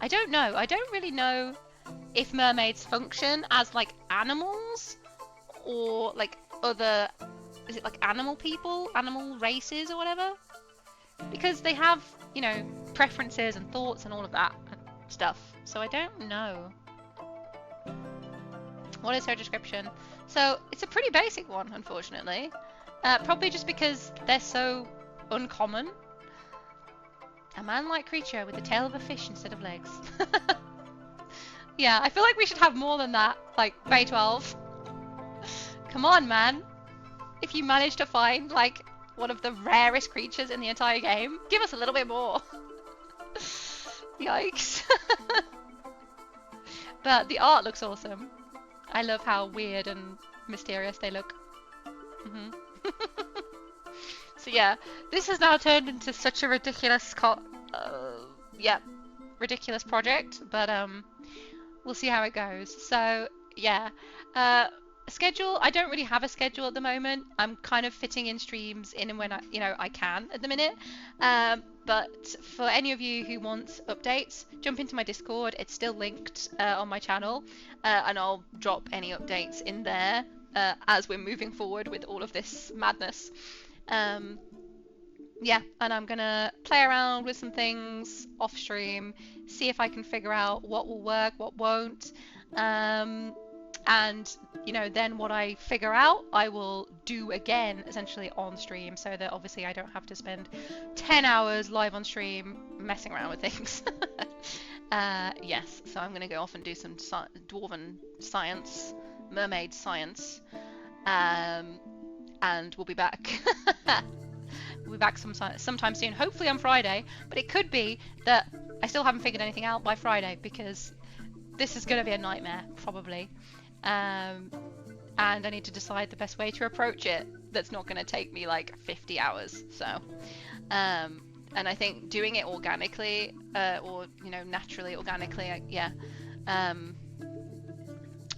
I don't know. I don't really know if mermaids function as like animals or like other, is it like animal people, animal races or whatever? Because they have, you know, preferences and thoughts and all of that stuff. So I don't know. What is her description? So it's a pretty basic one, unfortunately. Probably just because they're so uncommon. A man-like creature with the tail of a fish instead of legs. Yeah, I feel like we should have more than that, like Bay 12. Come on, man. If you manage to find, like, one of the rarest creatures in the entire game, give us a little bit more. Yikes. But the art looks awesome. I love how weird and mysterious they look. So yeah, this has now turned into such a ridiculous ridiculous project, but we'll see how it goes. So yeah, schedule, I don't really have a schedule at the moment. I'm kind of fitting in streams in and when I can at the minute. But for any of you who want updates, jump into my Discord. It's still linked on my channel, and I'll drop any updates in there as we're moving forward with all of this madness. Yeah, and I'm gonna play around with some things off stream, see if I can figure out what will work, what won't, and you know, then what I figure out I will do again essentially on stream, so that obviously I don't have to spend 10 hours live on stream messing around with things. Yes, so I'm gonna go off and do some dwarven science, mermaid science, and we'll be back. We'll be back sometime soon, hopefully on Friday, but it could be that I still haven't figured anything out by Friday, because this is going to be a nightmare, probably. And I need to decide the best way to approach it that's not going to take me like 50 hours. So, and I think doing it organically, or, you know, naturally, organically,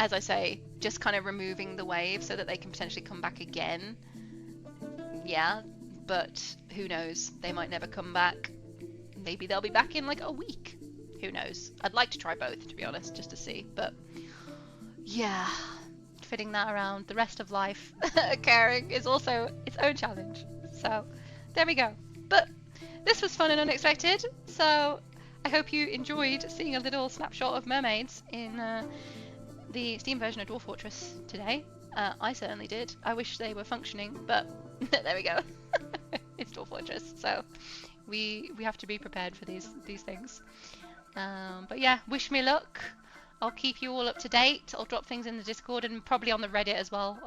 as I say, just kind of removing the wave so that they can potentially come back again. Yeah, but who knows? They might never come back. Maybe they'll be back in like a week. Who knows? I'd like to try both, to be honest, just to see. But yeah, fitting that around the rest of life, caring is also its own challenge. So there we go. But this was fun and unexpected, so I hope you enjoyed seeing a little snapshot of mermaids in the Steam version of Dwarf Fortress today. I certainly did. I wish they were functioning, but there we go. It's Dwarf Fortress, so we have to be prepared for these things. But yeah, wish me luck. I'll keep you all up to date. I'll drop things in the Discord and probably on the Reddit as well.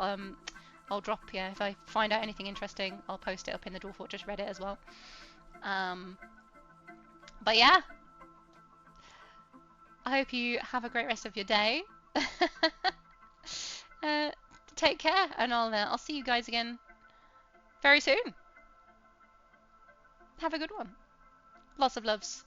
I'll drop, yeah, if I find out anything interesting, I'll post it up in the Dwarf Fortress Reddit as well. But yeah, I hope you have a great rest of your day. Take care, and I'll see you guys again very soon. Have a good one. Lots of loves.